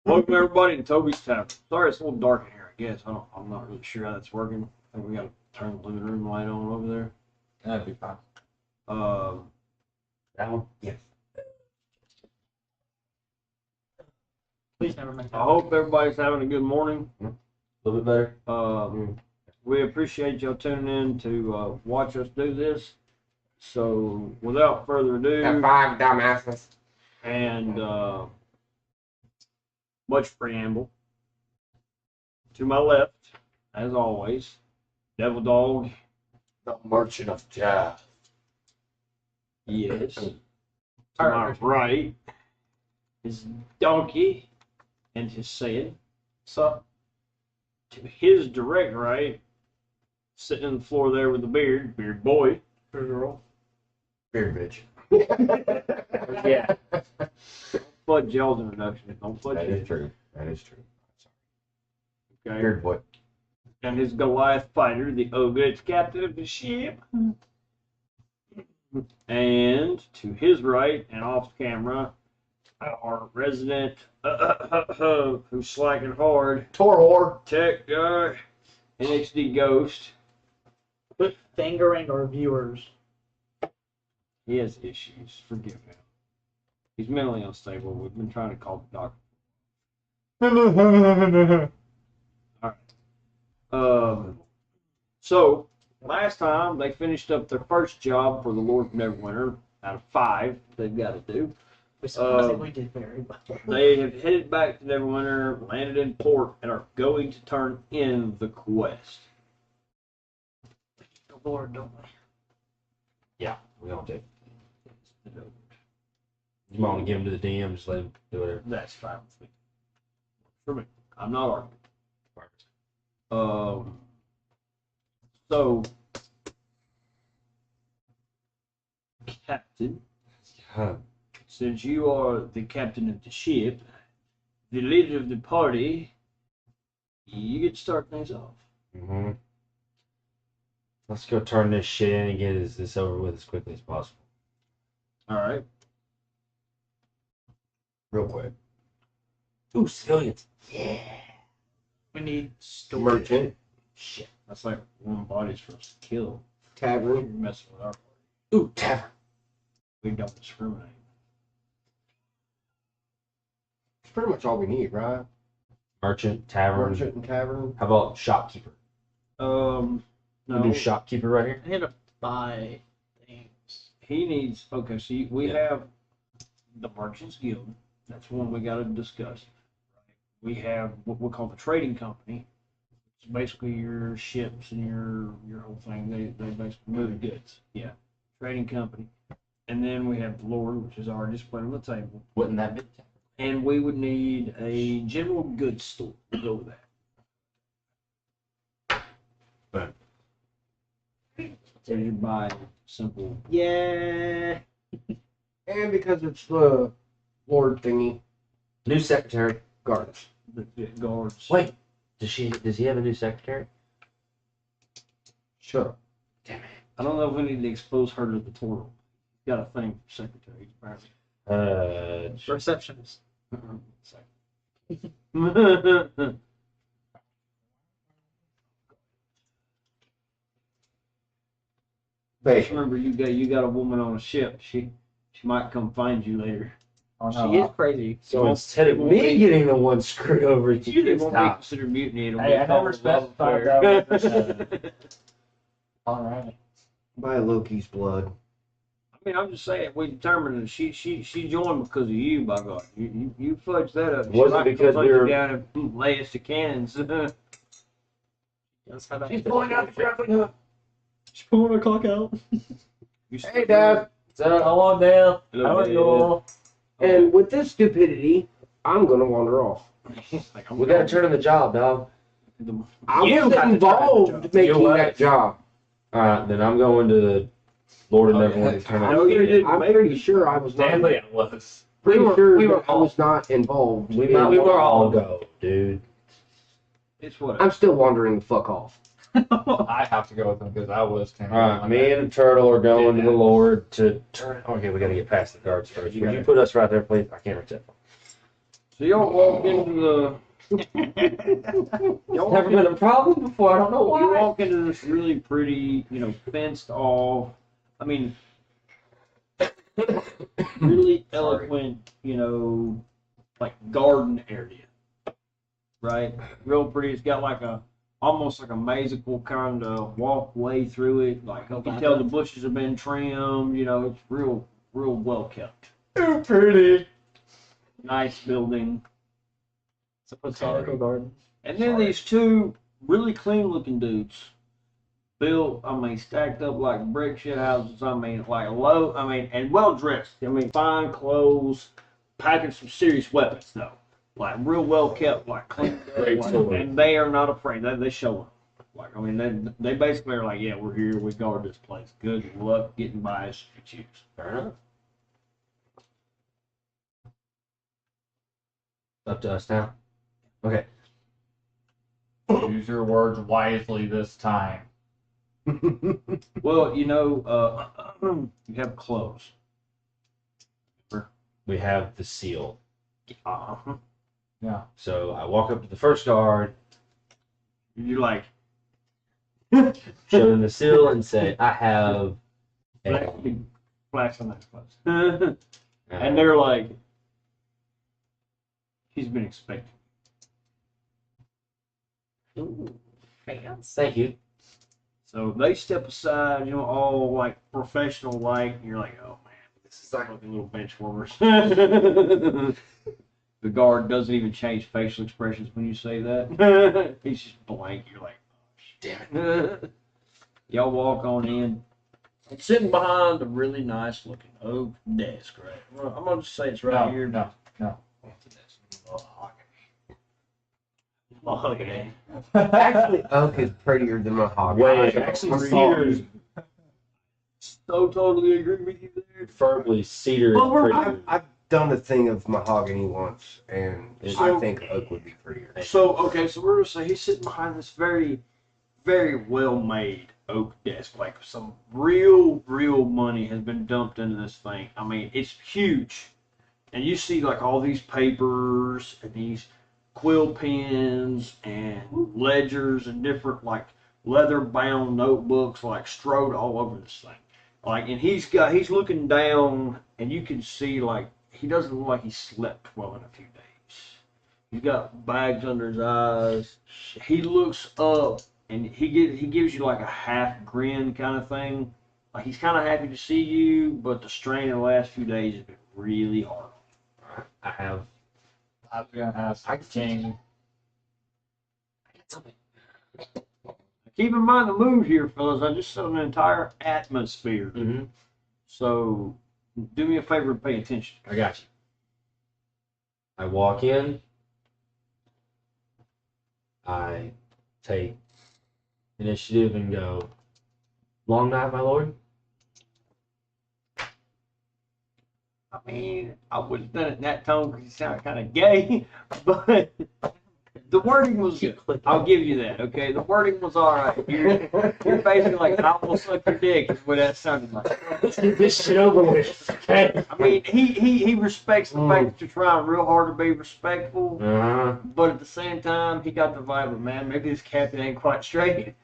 Welcome everybody to Toby's Tavern. Sorry it's a little dark in here, I guess. I'm not really sure how that's working. I think we gotta turn the living room light on over there. That'd be fine. That one? Yes. Please never make that. I hope everybody's having a good morning. A little bit better. We appreciate y'all tuning in to watch us do this. So without further ado, Have 5 dumbasses. and much preamble, to my left, as always, Devil Dog. The Merchant of Death. Yes. To my right is Donkey and his Saiyan. So, To his direct right, sitting on the floor there with the beard boy. girl. Beard bitch. Yeah. Fudge y'all's introduction. Don't fudge That it. is true. That is true. Okay. Beard boy. And his Goliath fighter, the ogre captain of the ship. And to his right and off camera, our resident who's slacking hard, Torhor. tech guy, NXD Ghost. Quit fingering our viewers. He has issues. Forgive him. He's mentally unstable. We've been trying to call the doctor. All right. So last time they finished up their first job for the Lord of Neverwinter out of 5 they've got to do. I think we did very well. They have headed back to Neverwinter, landed in port, and are going to turn in the quest. The Lord, don't we? Yeah, we all do. You might want to give him to the DM, just let him do whatever. That's fine with me. For me, I'm not arguing. So, Captain, since you are the captain of the ship, the leader of the party, you get to start things off. Mm-hmm. Let's go turn this shit in and get this over with as quickly as possible. All right. Real quick. Ooh, civilians. Yeah. We need storage. Merchant. Shit, that's like one body's for us to kill. Tavern. You're messing with our party. Ooh, tavern. We don't discriminate. It's pretty much all we need, right? Merchant, tavern. Merchant and tavern. How about shopkeeper? No. We'll do shopkeeper right here. I need to buy things. He needs, okay, so we Yeah. have the Merchants Guild. That's one we got to discuss. We have what we call the trading company. It's basically your ships and your whole thing. They basically move goods. Yeah. Trading company. And then we have the Lord, which is already displayed on the table. Wouldn't that be? And we would need a general goods store to go with that. Boom. So you buy simple, yeah. And because it's the Lord thingy, New secretary. guards. The guards. Wait, does he have a new secretary? Shut up. Damn it. I don't know if we need to expose her to the total. Got a thing for secretaries, apparently. Receptionist. Just remember, you got a woman on a ship. She might come find you later. Oh, She is crazy. So instead of me getting the one screwed over, It you won't be stop. considered mutiny. It'll Hey, be I called never love specified affair. that. Alright. By Loki's blood. I mean, I'm just saying, we determined that she joined because of you, by God. You fudged that up. She Wasn't might because come we hunt were- you down and lay us to cannons. That's how that She's pulling out the traffic hook. She's pulling her clock out. Hey, Dad. What's up? How on down? Hello, How are Dad. you all? And with this stupidity, I'm gonna wander off. Like, I'm We gotta turn in the job, dog. I You was got to involved try the job. making You what? that job. Alright, then I'm going to the Lord of Okay. Neverwinter to turn I in. know you didn't I'm make pretty it. sure I was not. Stanley, I was. Pretty We were- sure we were that I was not involved. We in- were all go, dude. It's what. I'm still wandering the fuck off. I have to go with him because I was kind of. Alright, me and the turtle are going to the Lord to turn. Okay, we gotta get past the guards first. Would you put us right there, please? I can't reach that. So y'all walk into the. Y'all walk Never been a problem before. I don't know You why. walk into this really pretty, fenced off. I mean, really eloquent, like garden area, right? Real pretty. It's got like almost like a magical kind of walkway through it. Like you can tell the bushes have been trimmed. It's real well kept. Too pretty. Nice building. It's a botanical garden. And then these two really clean looking dudes built, stacked up like brick shit houses. And well dressed. Fine clothes, packing some serious weapons though. Like real well kept, like clean. And they are not afraid. They show them. They basically are like, yeah, we're here. We guard this place. Good luck getting by us if you choose. Fair enough. Up to us now. Okay. Use your words wisely this time. Well, you have clothes. We have the seal. Uh-huh. Yeah. So I walk up to the first guard, You're like, show them the seal, and say, I have. flash on that clothes. And they're like, he's been expecting. Ooh, thank you. So they step aside, all like professional like, and you're like, oh man, this is like looking little bench warmers. The guard doesn't even change facial expressions when you say that. He's just blank. You're like, oh, damn it. Y'all walk on in. I'm sitting behind a really nice looking oak desk, right? Well, I'm gonna just say it's right here. No. Mahogany. Actually, oak is prettier than mahogany. Wait, actually, cedar's So totally agree with you there. preferably cedar. Well, we're- is prettier. I've done a thing of mahogany once, and So- I think oak would be prettier. So we're gonna say he's sitting behind this very, very well made oak desk. Like some real money has been dumped into this thing. It's huge. And you see like all these papers and these quill pens and ledgers and different like leather bound notebooks like strode all over this thing. Like, and he's looking down and you can see like he doesn't look like he slept well in a few days. He's got bags under his eyes. He looks up and he gives you like a half grin kind of thing. Like he's kind of happy to see you, but the strain of the last few days has been really hard. I have. I was gonna ask King. Keep in mind the mood here, fellas. I just set an entire atmosphere. Mm-hmm. So do me a favor and pay attention. I got you. I walk in. I take initiative and go, long night, my lord. I would have done it in that tone because you sound kind of gay, but the wording was good. I'll give you that, okay? The wording was all right. You're basically like, I will suck your dick is what that sounded like. Let's get this shit over with, okay? He respects the fact that you're trying real hard to be respectful, Uh-huh. but at the same time, he got the vibe of, man, maybe this captain ain't quite straight.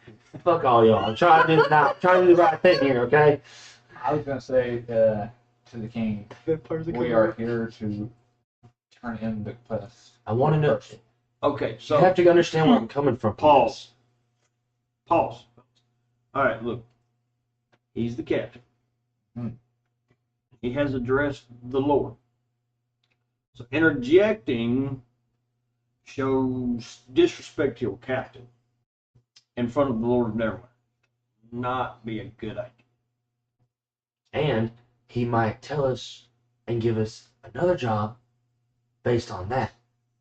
Fuck all y'all. I'm trying to do now. I'm trying to do the right thing here, okay? I was gonna say to the king, we are here to turn in the place. I want to know. Okay, You so have to understand where I'm coming from. Pause. All right, look. He's the captain. He has addressed the Lord. So interjecting shows disrespect to your captain in front of the Lord of Neverland. Not be a good idea. And he might tell us and give us another job based on that.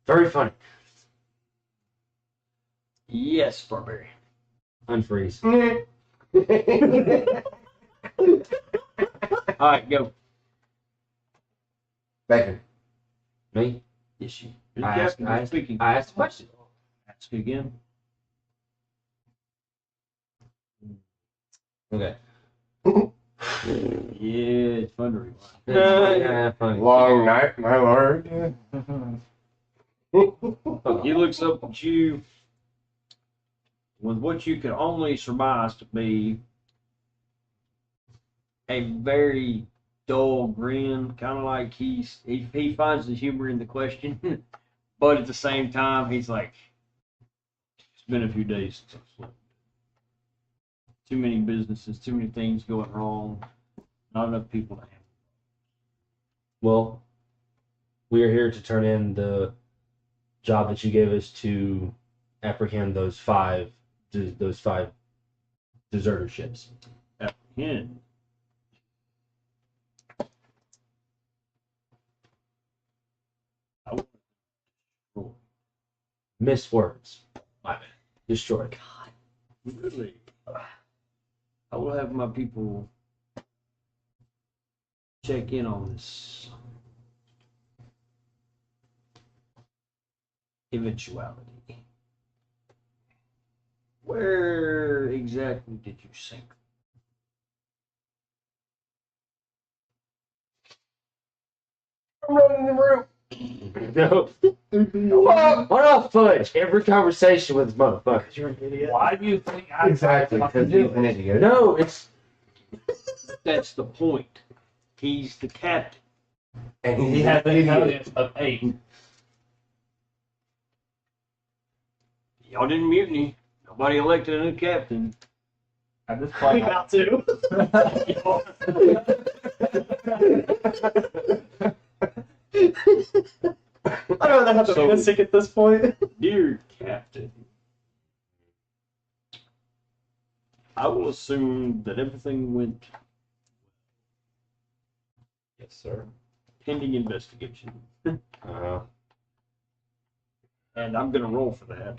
Very funny. Yes, barbarian. Unfreeze. All right, go. Bacon. Me? Yes, you. I asked Captain, speaking. I asked a question. Ask again. Okay. Yeah, it's fun to rewind. Yeah, funny. Long night, my lord. He looks up at you with what you can only surmise to be a very dull grin, kind of like he finds the humor in the question, but at the same time he's like, it's been a few days since I've slept. Too many businesses, too many things going wrong, not enough people to handle. Well, we are here to turn in the job that you gave us to apprehend those five deserter ships. Apprehend. I would roll. Missed words. My bad. Destroyed. Really? I will have my people check in on this eventuality. Where exactly did you sink? I'm running the room. No. What off fudge? Every conversation with this motherfucker. You're an idiot. Why do you think I Exactly, because he's an idiot. No, it's That's the point. He's the captain. And He he's had an the idiot. evidence of 8. Y'all didn't mutiny. Nobody elected a new captain. At this point, About to. I don't know how to So- sick at this point. Dear captain, I will assume that everything went yes, sir. pending investigation. Uh-huh. And I'm going to roll for that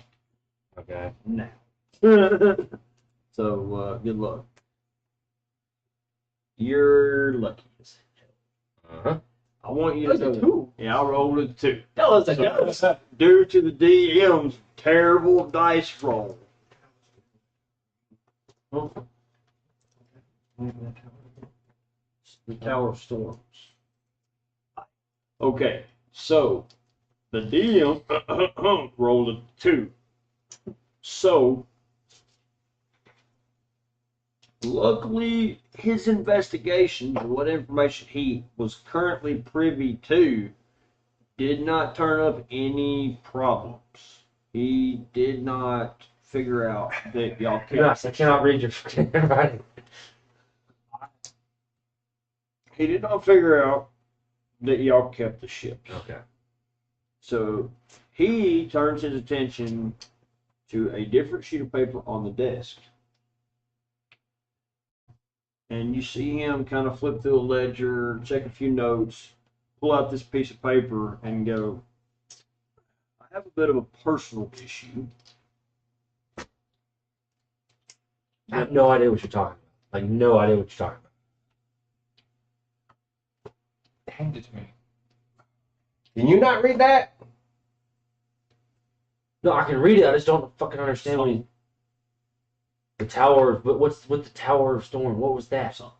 Okay. now. So, good luck. You're lucky as hell. Uh-huh. I want you to That was a know. 2. Yeah, I rolled a 2. That was a So- ghost. Due to the DM's terrible dice roll. The Tower of Storms. Okay, so the DM rolled a 2. So, luckily, his investigation, or what information he was currently privy to, did not turn up any problems. He did not figure out that y'all Gosh, I cannot read your writing. He did not figure out that y'all kept the ships. Okay. So he turns his attention to a different sheet of paper on the desk. And you see him kind of flip through a ledger, check a few notes, pull out this piece of paper, and go, I have a bit of a personal issue. I have no idea what you're talking about. Like, no idea what you're talking about. hand it to me. Can you not read that? No, I can read it. I just don't fucking understand what he... The Tower... But what's with the Tower of Storm? What was that? Sunk.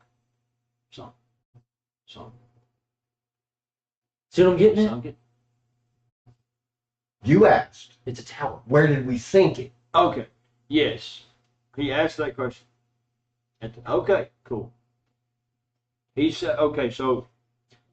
See what I'm getting at? Sunk it. You asked. It's a tower. Where did we sink it? Okay. Yes. He asked that question. Okay, cool. He said, okay, so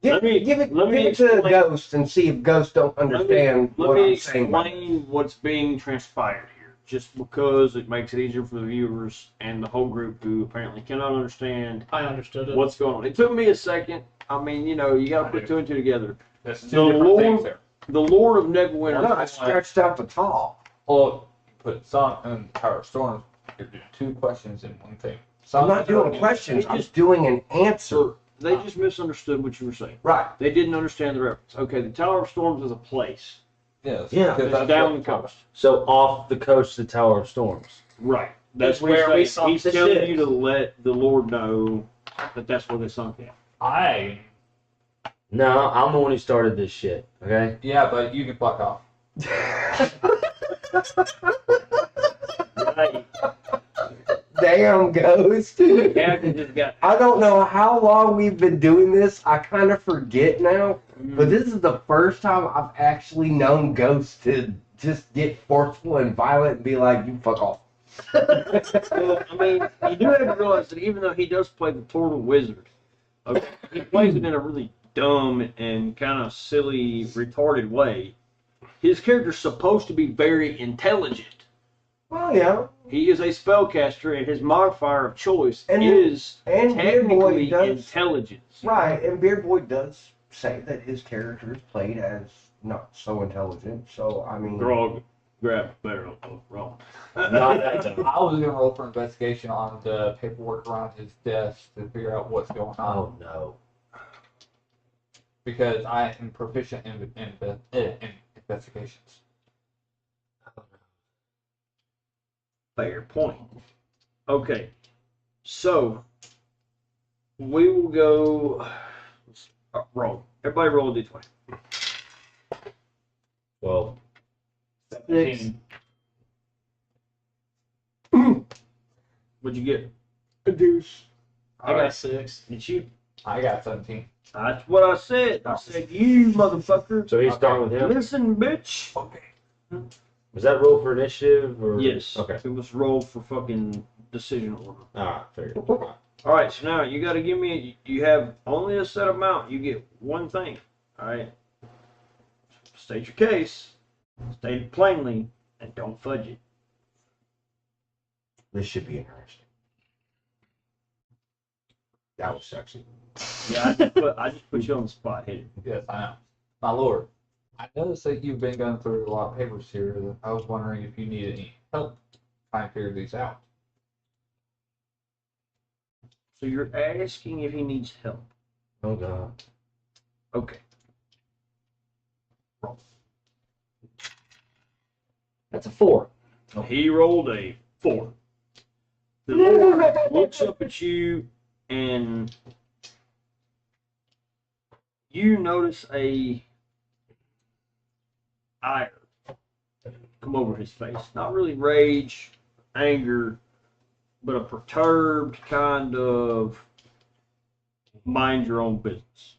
Let me- give it let me to the explain- Ghost and see if Ghost don't understand let what me I'm saying. explain what's being transpired here, just because it makes it easier for the viewers and the whole group who apparently cannot understand I understood it. what's going on. It took me a second. I mean, you know, you got to put two and two together. That's two The different Lord- things there. The Lord of Neverwinter. No, I stretched out the tall. Well, you put Sonic and Tower of Storms. You're doing 2 questions in one thing. I'm not doing questions. I'm just doing an answer. So they just misunderstood what you were saying. Right. They didn't understand the reference. Okay, the Tower of Storms is a place. Yes. Yeah. because It's that's down the what- coast. So off the coast of the Tower of Storms. Right. That's It's where what we he's saying. sunk He's the telling ship. you to let the Lord know that that's where they sunk it. No, I'm the one who started this shit, okay? Yeah, but you can fuck off. Right. damn ghost. Captain just got. I don't know how long we've been doing this. I kind of forget now. But this is the first time I've actually known Ghost to just get forceful and violent and be like, you fuck off. Well, I mean, you do have to realize that even though he does play the Turtle Wizard, okay, he plays it in a really dumb and kind of silly, retarded way. His character's supposed to be very intelligent. Well, yeah. He is a spellcaster, and his modifier of choice And is Beard Boy technically does. intelligence. Right, and Beard Boy does say that his character is played as not so intelligent. So, I mean. Grog, grab the barrel. Oh, wrong. Not that dumb. I was gonna roll for investigation on the paperwork around his desk to figure out what's going on Oh no. because I am proficient in investigations. Fair point. Okay, so we will go. Roll. Everybody roll a d20. Well, 17. What'd you get? A deuce. I got 6. It's you. I got 17. That's what I said. I said, you motherfucker. so he's starting with him. Listen, bitch. Okay. Was that roll for initiative or? Yes. Okay. It was roll for fucking decision order. All right. Figured. All right, so now you got to give me. You have only a set amount. You get one thing. All right. State your case. State it plainly, and don't fudge it. This should be interesting. That was sexy. Yeah, I just put you on the spot. Hit it. Yes, I know. My lord, I noticed that you've been going through a lot of papers here. I was wondering if you need any help trying to figure these out. So you're asking if he needs help. Oh god. Okay. That's a 4. He rolled a 4. The Lord looks up at you, and you notice a ire come over his face. Not really rage, anger, but a perturbed kind of mind your own business.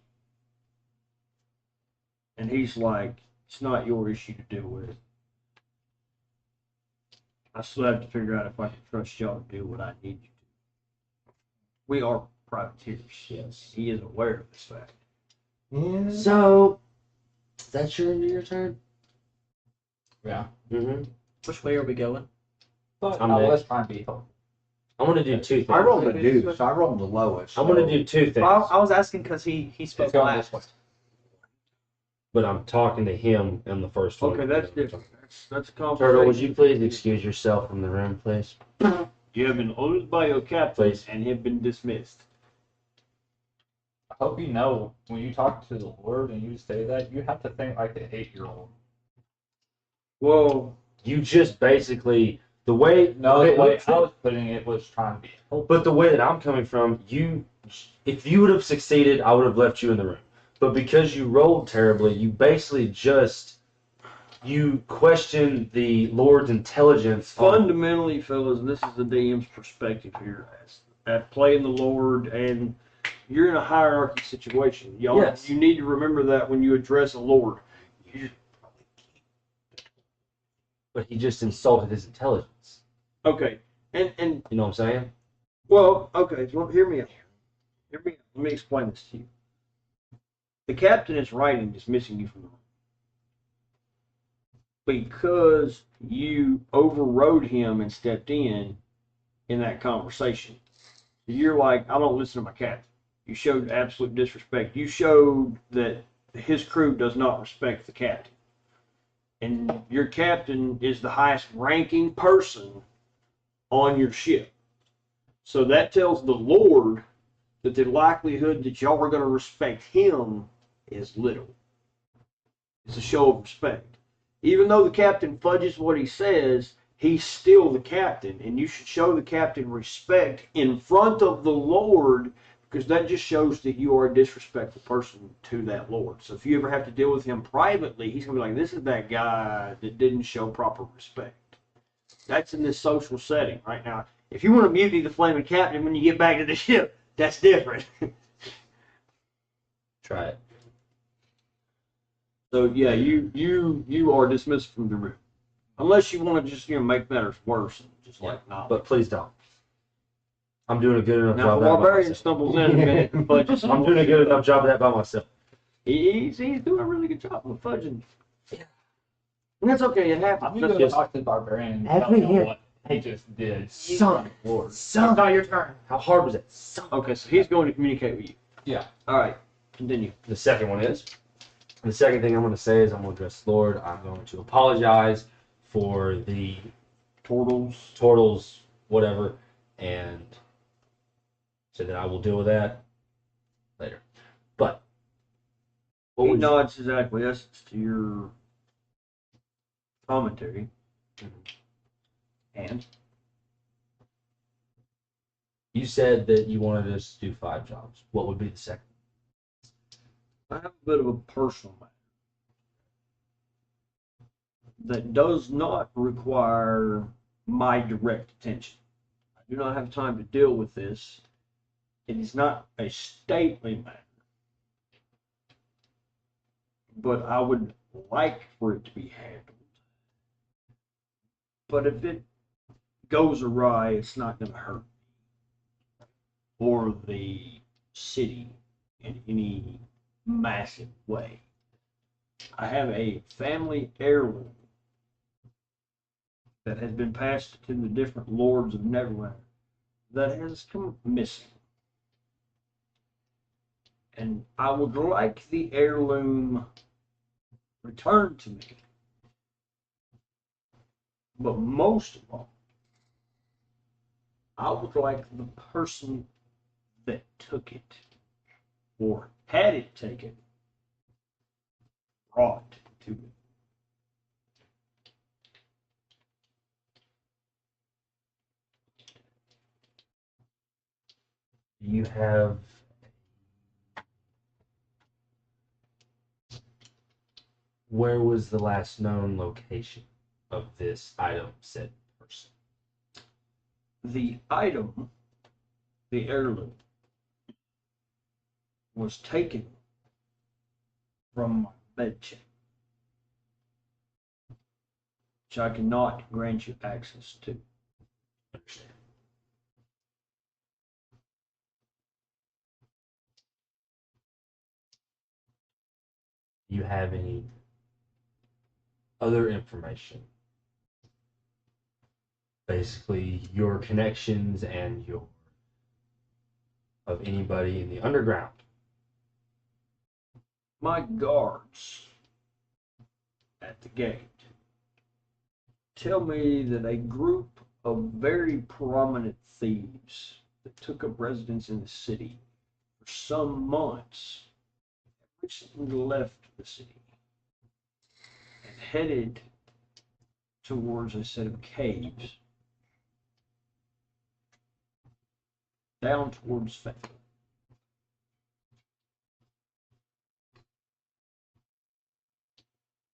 And he's like, it's not your issue to deal with. I still have to figure out if I can trust y'all to do what I need you to. We are privateers. Yes. He is aware of this fact. Yeah. So, that's your turn. Yeah. Mm-hmm. Which way are we going? But I'm I was next. trying to be helpful. I'm gonna do 2 things. I rolled a deuce. I rolled the lowest. I'm gonna so- do 2 things. Well, I was asking because he spoke It's going last. this way. But I'm talking to him in the first one. Okay, that's different. That's a conversation. Turtle, would you please excuse yourself from the room, please? You have been owned by your captain Please. and have been dismissed. I hope you know when you talk to the Lord and you say that, you have to think like an 8-year-old. Well, You just basically the way No, the way look, I was putting it was trying to be helpful. but the way that I'm coming from, if you would have succeeded, I would have left you in the room. But because you rolled terribly, you basically you question the Lord's intelligence. fundamentally, fellas, this is the DM's perspective here at playing the Lord, and you're in a hierarchy situation. Y'all, Yes. You need to remember that when you address a Lord. But he just insulted his intelligence. Okay, and You know what I'm saying? well, okay, so hear me out. Hear me out. Let me explain this to you. The captain is writing dismissing you from the room because you overrode him and stepped in that conversation. You're like, I don't listen to my captain. You showed absolute disrespect. You showed that his crew does not respect the captain. And your captain is the highest ranking person on your ship. So that tells the Lord that the likelihood that y'all are going to respect him is little. It's a show of respect. Even though the captain fudges what he says, he's still the captain, and you should show the captain respect in front of the Lord, because that just shows that you are a disrespectful person to that Lord. So if you ever have to deal with him privately, he's going to be like, this is that guy that didn't show proper respect. That's in this social setting right now. If you want to mutiny the flaming captain when you get back to the ship, that's different. Try it. So yeah, you are dismissed from the room, unless you want to just make matters worse, and just like not. But please don't. I'm doing a good enough Now, job if of a that by barbarian myself. stumbles in a minute and fudges, I'm doing a good enough job of that by myself. He's doing a really good job of fudging. And that's okay. It happens. I'm That's gonna just, talk to the barbarian and Have tell me him here. what he just did. Son. Lord. It's Son. not your turn. How hard was it? Son. okay, so he's going to communicate with you. Yeah. All right, continue. The second one is. The second thing I'm going to say is I'm going to address the Lord. I'm going to apologize for the turtles, whatever, and say that I will deal with that later. But what He would you, nods his acquiescence to your commentary. And you said that you wanted us to do 5 jobs. What would be the second? I have a bit of a personal matter that does not require my direct attention. I do not have time to deal with this. It is not a stately matter, but I would like for it to be handled. But if it goes awry, it's not going to hurt me or the city in any massive way. I have a family heirloom that has been passed to the different lords of Neverland that has come missing. And I would like the heirloom returned to me. But most of all, I would like the person that took it or had it taken brought to me. You have. Where was the last known location of this item, said person? The item, the heirloom, was taken from my bedchamber, which I cannot grant you access to. Understand. Do you have any other information? Basically, your connections and your of anybody in the underground. My guards at the gate tell me that a group of very prominent thieves that took up residence in the city for some months recently left the city and headed towards a set of caves down towards Fayetteville.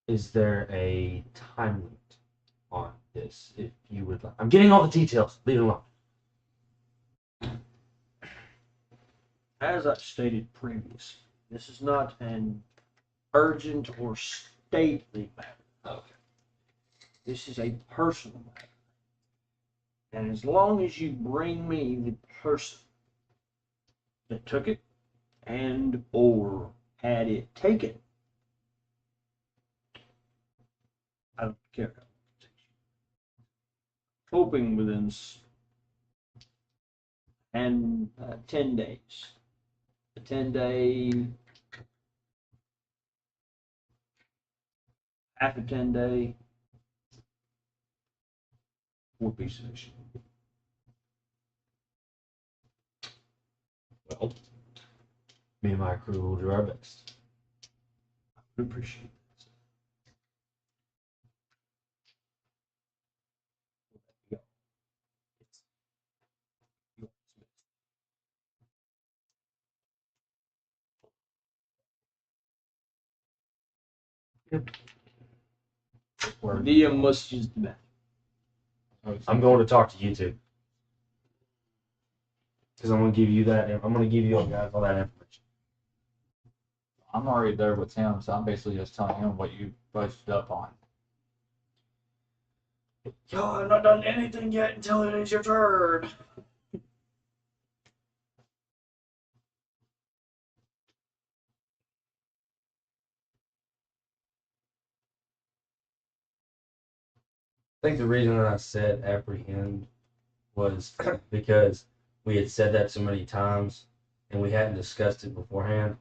Is there a time limit on this? If you would like, I'm getting all the details. Leave it alone. As I stated previously, this is not an urgent or stately matter. Okay. This is a personal matter. And as long as you bring me the person that took it and or had it taken, I don't care how long it takes you. Hoping within 10 days. A 10-day, half a 10-day would be sufficient. Well, me and my crew will do our best. I would appreciate that. Or- DM must use the bathroom. I'm going to talk to you two. Because I'm gonna give you that. I'm gonna give you all guys all that information. I'm already there with him, so I'm basically just telling him what you budgeted up on. Y'all have not done anything yet until it is your turn. I think the reason that I said apprehend was because we had said that so many times and we hadn't discussed it beforehand.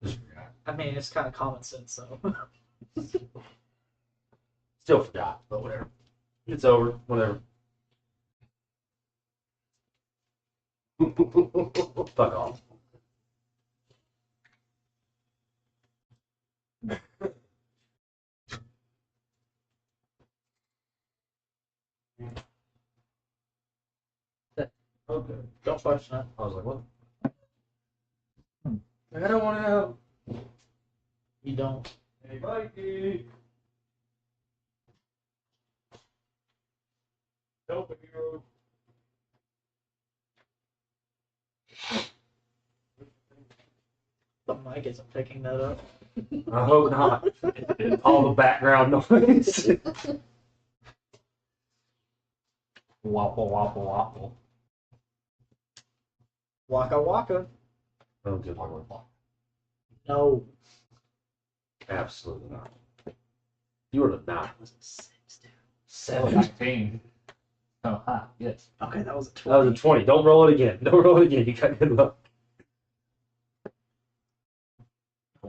Just forgot. I mean, it's kind of common sense, so. Still forgot, but whatever. It's over. Whatever. Fuck off. Okay. Don't question it. I was like, what? I don't want to help. You don't. Hey, Mikey. Help a hero. The mic isn't picking that up. I hope not. All the background noise. Waffle, waffle, waffle. Waka waka. Oh, good lord. No. Absolutely not. You were the nine. That was a 6, dude. 7. 19. Oh, hi. Yes. Okay, that was a 20. That was a 20. Don't roll it again. Don't roll it again. You got good luck.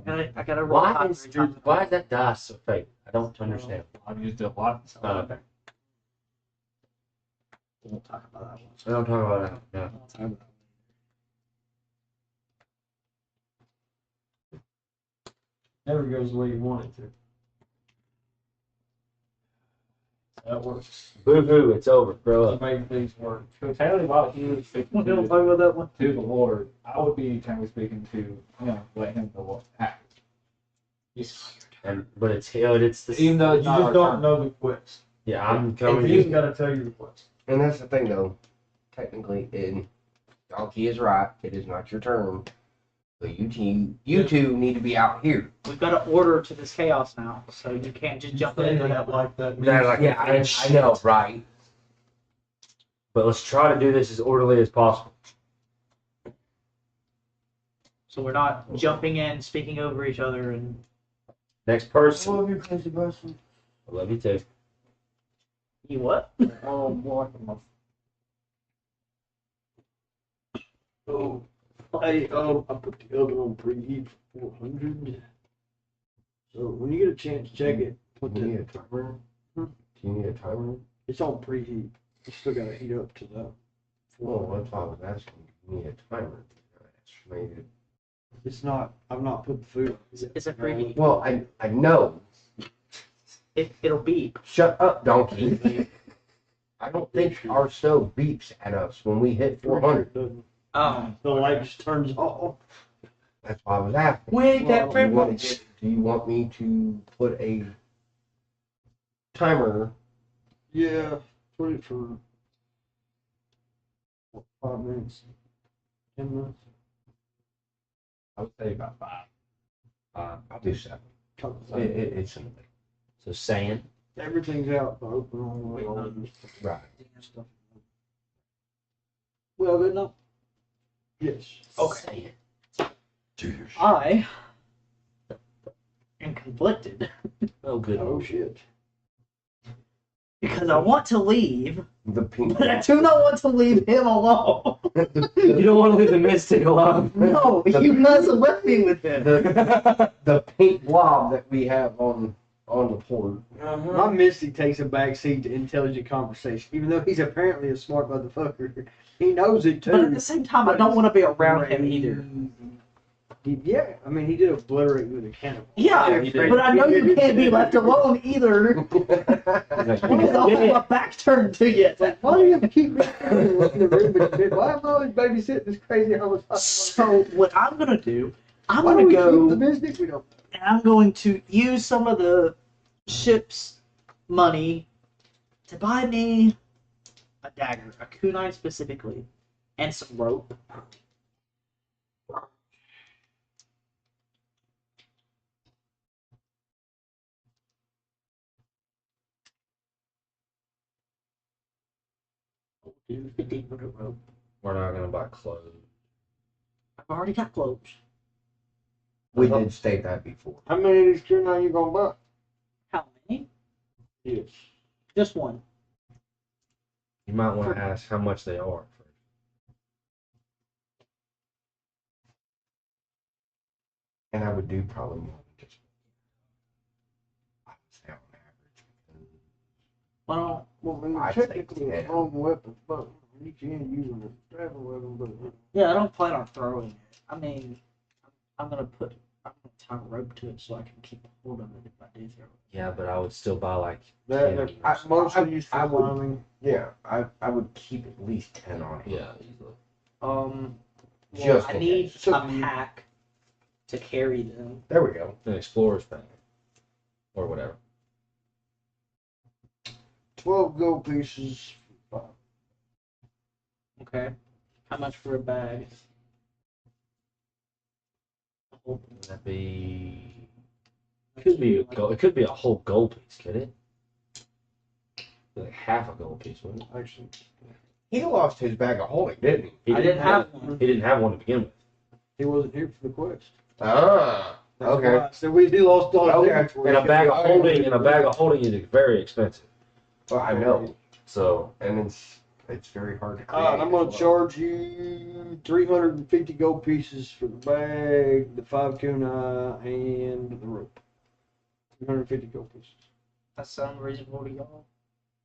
I gotta roll high every time. Why is that dice so fake? I don't understand. I've used it a lot. So Okay. We'll talk about that one. I don't talk about that. Yeah. We'll talk about Never goes the way you want it to. That works. Boo hoo, it's over. Grow To up. make things work. to tell you about you speaking that. We don't to, talk about that one. to the Lord, I would be generally speaking to let him know what happened. But it's the Even though You it's not just our don't turn. know the quest. yeah. I'm And coming. he's got to tell you the quest. And that's the thing, though. Technically, Donkey is right. It is not your turn. But you two need to be out here. We've got an order to this chaos now, so you can't just jump in and that like that. Yeah, I know, right? But let's try to do this as orderly as possible. So we're not jumping in, speaking over each other, and Next person. love you, crazy person. I love you too. you what? Oh, boy. Oh, I put the oven on preheat for 400. So when you get a chance, check it. Put Do you need the a timer? Do you need a timer? It's on preheat. You still gotta heat up to that. Well, that's why I was asking. Do you need a timer? Maybe. It's not. I've not put the food on. It's a preheat. Well, I know. It'll beep. Shut up, Donkey. I don't think our stove beeps at us when we hit 400. Oh. The light just turns off. That's why I was asking. We ain't that Do you want privileged. do you want me to put a timer? Yeah, put it for what, 5 minutes, 10 minutes. I would say about 5. I'll do 7. It's in So sand. Everything's out. The open all the way on. right. Stuff. Well, good enough. Yes. Okay. I am conflicted Oh, good. Oh shit. because I want to leave, The pink. but I do not want to leave him alone. You don't want to leave the mystic alone. No, you guys left me with him. the pink blob that we have on the port. My Misty takes a backseat to intelligent conversation, even though he's apparently a smart motherfucker. He knows it too. But at the same time, I don't want to be around him either. Yeah, I mean, he did obliterate with a cannibal. Yeah, you did. but I know you can't be left alone either. Because I'll have my back turned to you. It's like, why do you have to keep me in the room with you? Why am I always babysitting this crazy house? So what I'm gonna do, I'm why do gonna we go keep the business? We don't. and I'm going to use some of the ship's money to buy me a dagger, a kunai specifically. And some rope. Do 1,500 rope. We're not gonna buy clothes. I've already got clothes. We did state that before. How many of these tuna are you gonna buy? How many? Yes. Just one. You might want to ask how much they are. And I would do probably more than just. I would say on average. Well, Well, I'd say technically, 10. it's home weapons, but you can use them as a travel weapon, but yeah, I don't plan on throwing it. I mean, I'm gonna tie a rope to it so I can keep hold of it if I do throw it. Yeah, but I would still buy like. that, 10. that's mostly used for I would- climbing. Yeah, I would keep at least 10 on it. Yeah, easily. Well, Just I in need case. a pack to carry them. There we go. An explorer's pack. Or whatever. 12 gold pieces. Okay. How much for a bag? Would that be? Could be a gold, it could be a whole gold piece, could it? Like half a gold piece, wouldn't it? Actually, He lost his bag of holding, didn't he? I didn't have one. He didn't have one to begin with. he wasn't here for the quest. Ah, That's okay. why I said we lost all his Okay. inventory. And a bag of holding is very expensive. Well, I know. So And it's very hard to create. Alright, I'm gonna as well. charge you 350 gold pieces for the bag, the 5 tuna, and the rope. 350 gold pieces. That sounds reasonable to y'all.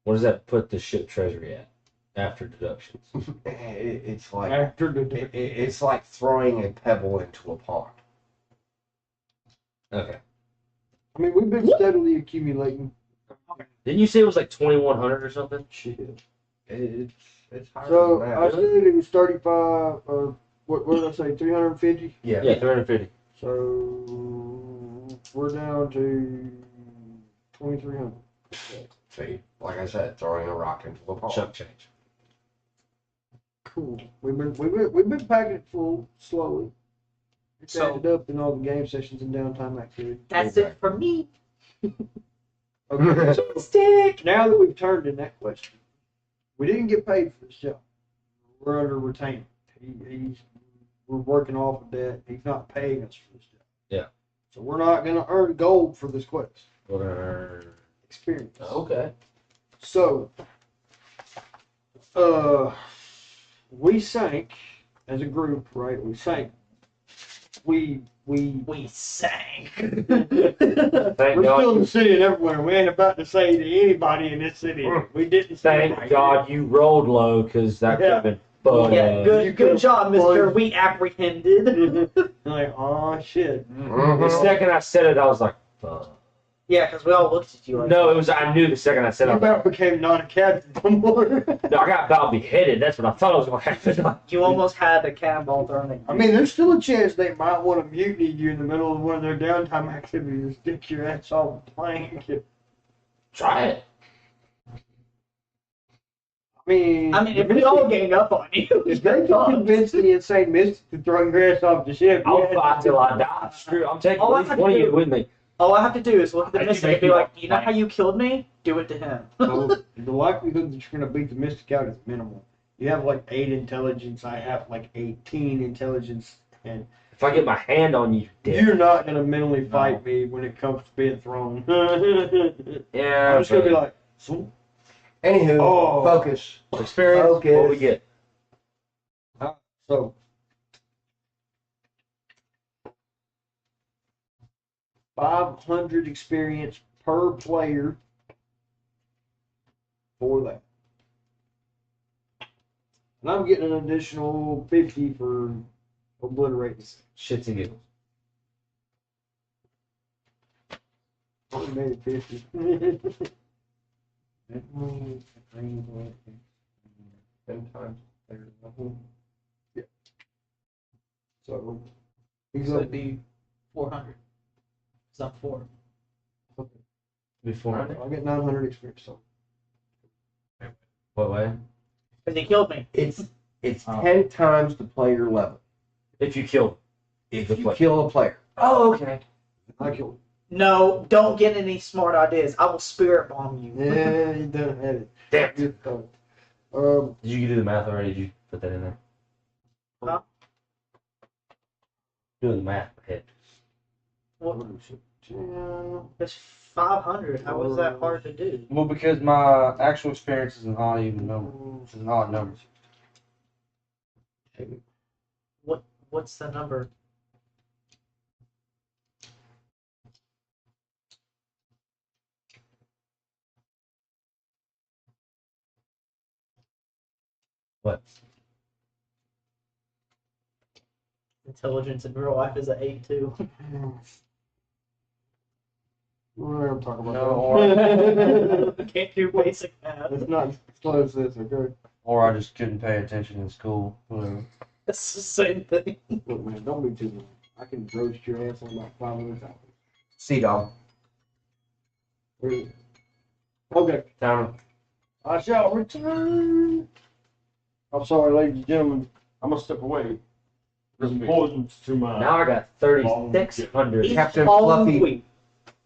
what does that put the ship treasury at after deductions? It's like After the it's like throwing a pebble into a pond. Okay. I mean, we've been steadily accumulating. Didn't you say it was like 2,100 or something? Shit. It's higher So than I that. said it was 35, or what did I say, 350? Yeah. Yeah, 350. So we're down to 2,300. See, like I said, throwing a rock into a pond. Chunk change. Cool. We've been packing it full slowly. It's So- added up in all the game sessions and downtime activity. That's it for me. Okay. So Stick. now that we've turned in that question, we didn't get paid for this job. We're under retainer. We're working off of that. He's not paying us for this job. Yeah. So we're not gonna earn gold for this quest. We're gonna earn. Experience. Okay. So, we sank as a group, right? We sank. We We sang. Thank we're still in God. the city and everywhere. We ain't about to say to anybody in this city. We didn't say Thank God you rolled low, because that could have been fun. Yeah, You good could've job, mister. won. We apprehended. like, oh shit. The second I said it, I was like, fuck. Yeah, because we all looked at you like No, it was. I knew the second I said it. You I was like, about became not a captain no more. no, I got about beheaded. That's what I thought was going to happen. you almost had a cannonball thrown at you. I mean, there's still a chance they might want to mutiny you in the middle of one of their downtime activities and stick your ass off the plane. Try it. I mean, if we all gang up on you, if they can convince the insane mystic to throw your ass off the ship, I'll yeah, fight till I die. Screw. I'm taking All I at least have to one of do- you with me. all I have to do is look at the I mystic think and be you like, are you know how you killed me? Do it to him. So the likelihood that you're gonna beat the mystic out is minimal. You have like 8 intelligence. I have like 18 intelligence, and If I get my hand on you, you're dead. you're not gonna mentally fight me when it comes to being thrown. Yeah. I'm just gonna be but like, "Swoop." Anywho, Oh. focus. experience. Focus. What we get? So 500 experience per player for that. And I'm getting an additional 50 for obliterating. Shits and giggles. Only made it 50. 10 times. There's nothing. So he's So up. it'd be 400. It's not 4. Before. I'll get 900 experience. So What way? Because he killed me. It's It's Oh. 10 times the player level. If you kill. If The you player. kill a player. Oh, okay. I killed. No, don't get any smart ideas. I will spirit bomb you. Yeah, you done had it. Damn. Good thought. Did you do the math already? Did you put that in there? Huh? Doing the math in my head. It's 500. How is that hard to do? Well, because my actual experience is an odd even number. It's an odd number. What's the number? What? Intelligence in real life is an 8 too. We're not talking about No, that. Can't do basic math. Let's not disclose this, okay? Or I just couldn't pay attention in school. Whatever. It's the same thing. Look, man, don't be too long. I can roast your ass on about 5 minutes. Sea dog. Okay, Timer. I shall return. I'm sorry, ladies and gentlemen. I'm gonna step away. There's importance to my. Now I got 3,600. Each Captain following Fluffy. week.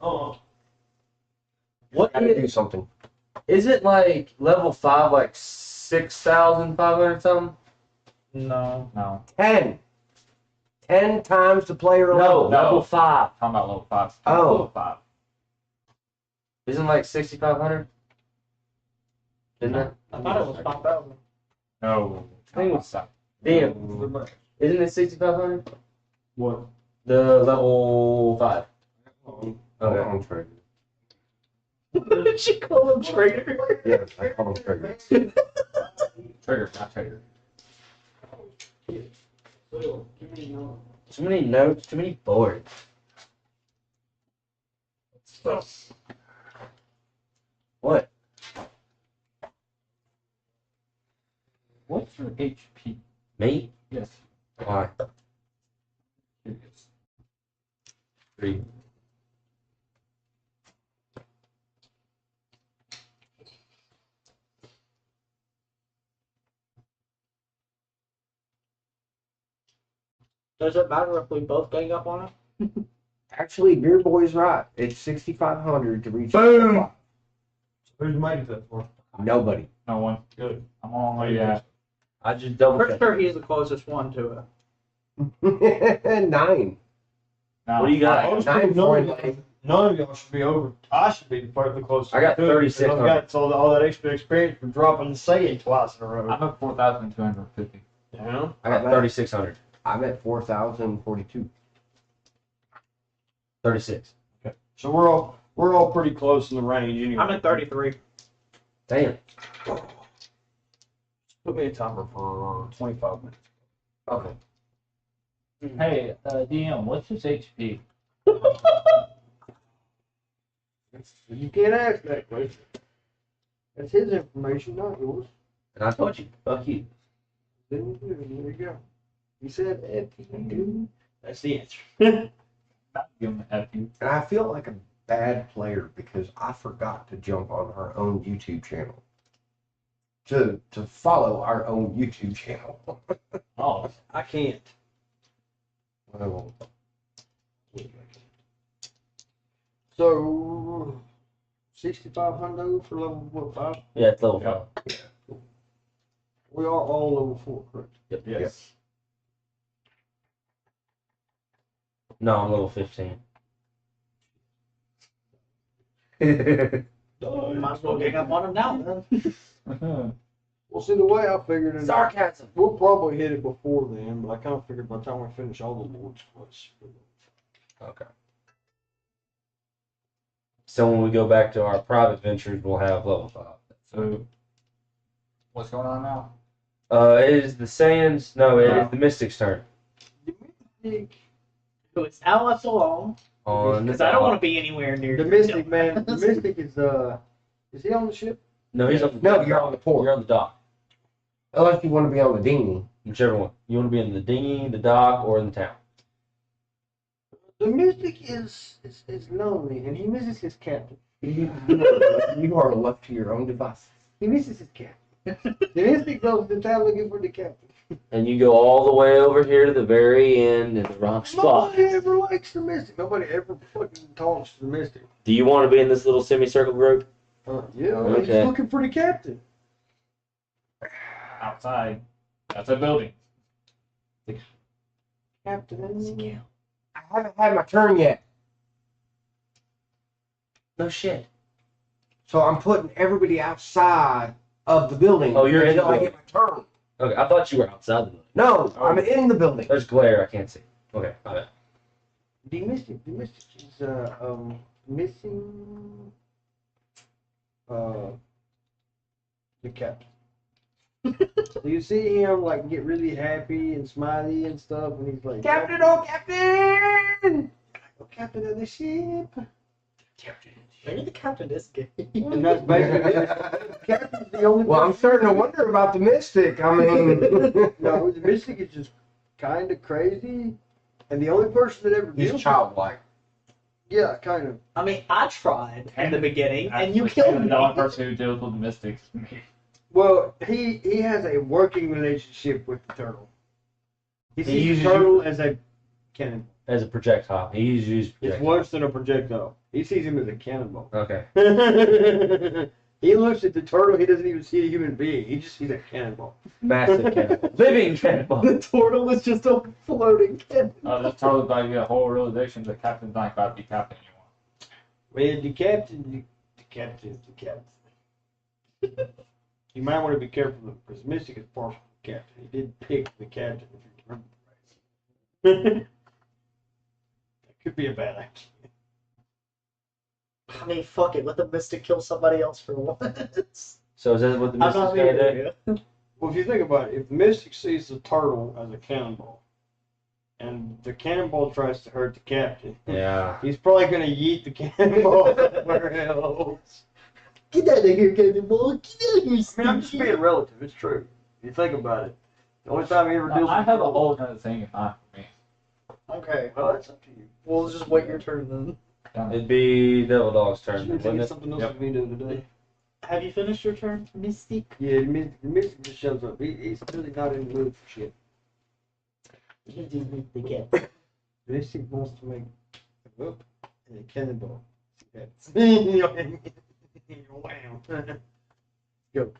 Oh, What Gotta do is, something. is it like level 5, like 6,500 something? No. No. 10. 10 times the player No, level. level 5. Talking about level 5. Oh. Level 5. Isn't it like 6,500? Isn't it? I thought it was 5,000. No. I think it was Stop. Damn. Isn't it 6,500? what? The level 5. Oh, Okay. I'm triggered. Did you call him traitor? Yes, I call him triggered. Trigger, not trigger. Too many notes, too many boards. What? What's your HP? Me? Yes. Why? 3. Does it matter if we both gang up on it? Actually, Beer Boy's right. It's 6,500 to reach. Boom! level Who's made it that far? 5. Nobody. No one. Good. I'm on my way back. I just double Pretty checked. sure he's the closest one to it. 9. What do you got? Honestly, none of y'all should be over. I should be the closest. I got to it, 3,600. because I've got all that extra experience from dropping the saying twice in a row. I'm at 4,250. Down. I got 3,600. I'm at 4,042. 36. So we're all pretty close in the range anyway. I'm at 33. Damn. Put me a timer for 25 minutes. Okay. Hey, DM, what's his HP? You can't ask that question. That's his information, not yours. And I told you, fuck you. There you go. He said, F you. That's the answer. Not give him an FU. And I feel like a bad player because I forgot to jump on our own YouTube channel. To follow our own YouTube channel. Oh, I can't. Well, So, 6,500 for level what, 5? Yeah, it's level Yeah. 5. We are all level 4, correct? Yep. yes. No, I'm level 15. Might as well gang up on him now then. Well, see, the way I figured it, Sarcasm. we'll probably hit it before then, but I kind of figured by the time we finish all the lords quests. Okay. So when we go back to our private ventures, we'll have level 5. So, what's going on now? It is the Saiyans. No, it is the Mystic's turn. Who is now left alone? On Because I don't want to be anywhere near The Mystic, man, the Mystic is he on the ship? No, he's on. No, you're on the port. You're on the dock. Unless you want to be on the dinghy. Whichever one. You want to be in the dinghy, the dock, or in the town. The Mystic is lonely, and he misses his captain. You are left to your own devices. He misses his captain. The Mystic goes to town looking for the captain. And you go all the way over here to the very end in the wrong spot. Nobody ever likes the Mystic. Nobody ever fucking talks to the Mystic. Do you want to be in this little semicircle group? Yeah, Okay. he's looking for the captain. Outside. That's a building. Captain. I haven't had my turn yet. No shit. So I'm putting everybody outside of the building. Oh, you're in the until I building. get my turn. Okay, I thought you were outside the building. No, I'm in the building. There's glare, I can't see. Okay, my bad. The Mystic is missing the captain. So you see him like get really happy and smiley and stuff, and he's like, Captain, oh Captain! oh, captain of the ship. Maybe the captain is gay. And that's basically it. Captain's the only. Well, I'm person- starting to wonder about the Mystic. I mean, No, the Mystic is just kind of crazy, and the only person that ever he's deals. childlike. Yeah, kind of. I mean, I tried in the beginning, and you Actually, killed me. The only person who deals with the mystics. Well, he has a working relationship with the turtle. He He sees uses the turtle as a cannon. As a projectile. He's used It's projectile. worse than a projectile. He sees him as a cannonball. Okay. He looks at the turtle. He doesn't even see a human being. He just sees a cannonball. Massive cannonball. Living cannonball. The turtle is just a floating cannon. This totally about to get a whole realization the captain's not about to be captain anymore. Well, the captain is the captain. You might want to be careful because Mystic is partial to the captain. He did pick the captain, if you remember right. That could be a bad idea. I mean, fuck it. Let the mystic kill somebody else for once. So is that what the I'm mystic's not gonna do? leaving. Well, if you think about it, if the Mystic sees the turtle as a cannonball, and the cannonball tries to hurt the captain, Yeah. he's probably going to yeet the cannonball somewhere else. Get out of here, cannonball. Get out of here, I mean, I'm just being relative. It's true. If you think about it. The only time he ever deals I with have a turtle- whole other thing in mind for me. Okay, Well, that's up to you. we'll just wait your turn then. It'd be Devil Dog's turn, Should we wouldn't get it? something else Yep. with me the other day? Have you finished your turn, Mystic? Yeah, the Mystic just shows up. He's really not in the mood for shit. You do need to get. Mystic wants to make a whoop and a cannonball. That's wow. Go.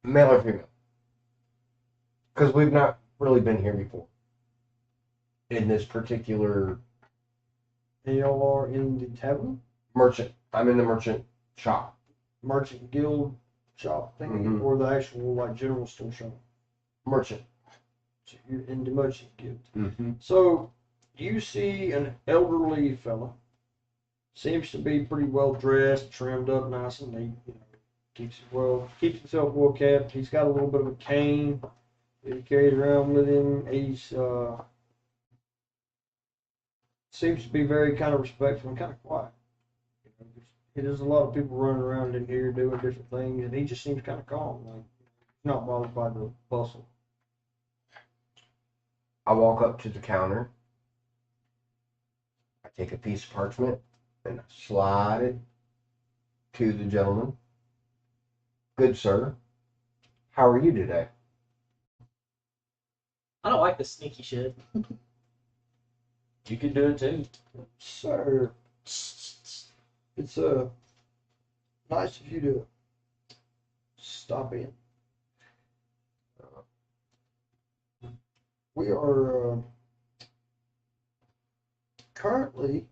Male or female? Because we've not really been here before. In this particular And y'all are in the tavern? merchant. I'm in the merchant shop. Merchant guild shop thing, Mhm. or the actual like general store shop? Merchant. So you're in the merchant guild. Mm-hmm. So you see an elderly fella. Seems to be pretty well dressed, trimmed up nice and neat. You know, keeps himself well kept. He's got a little bit of a cane that he carries around with him. He's seems to be very kind of respectful and kind of quiet. You know, there's a lot of people running around in here doing different things, and he just seems kind of calm, like not bothered by the bustle. I walk up to the counter. I take a piece of parchment and I slide it to the gentleman. Good sir, how are you today? I don't like this sneaky shit. You could do it too. Sir, it's nice of you to stop in. We are currently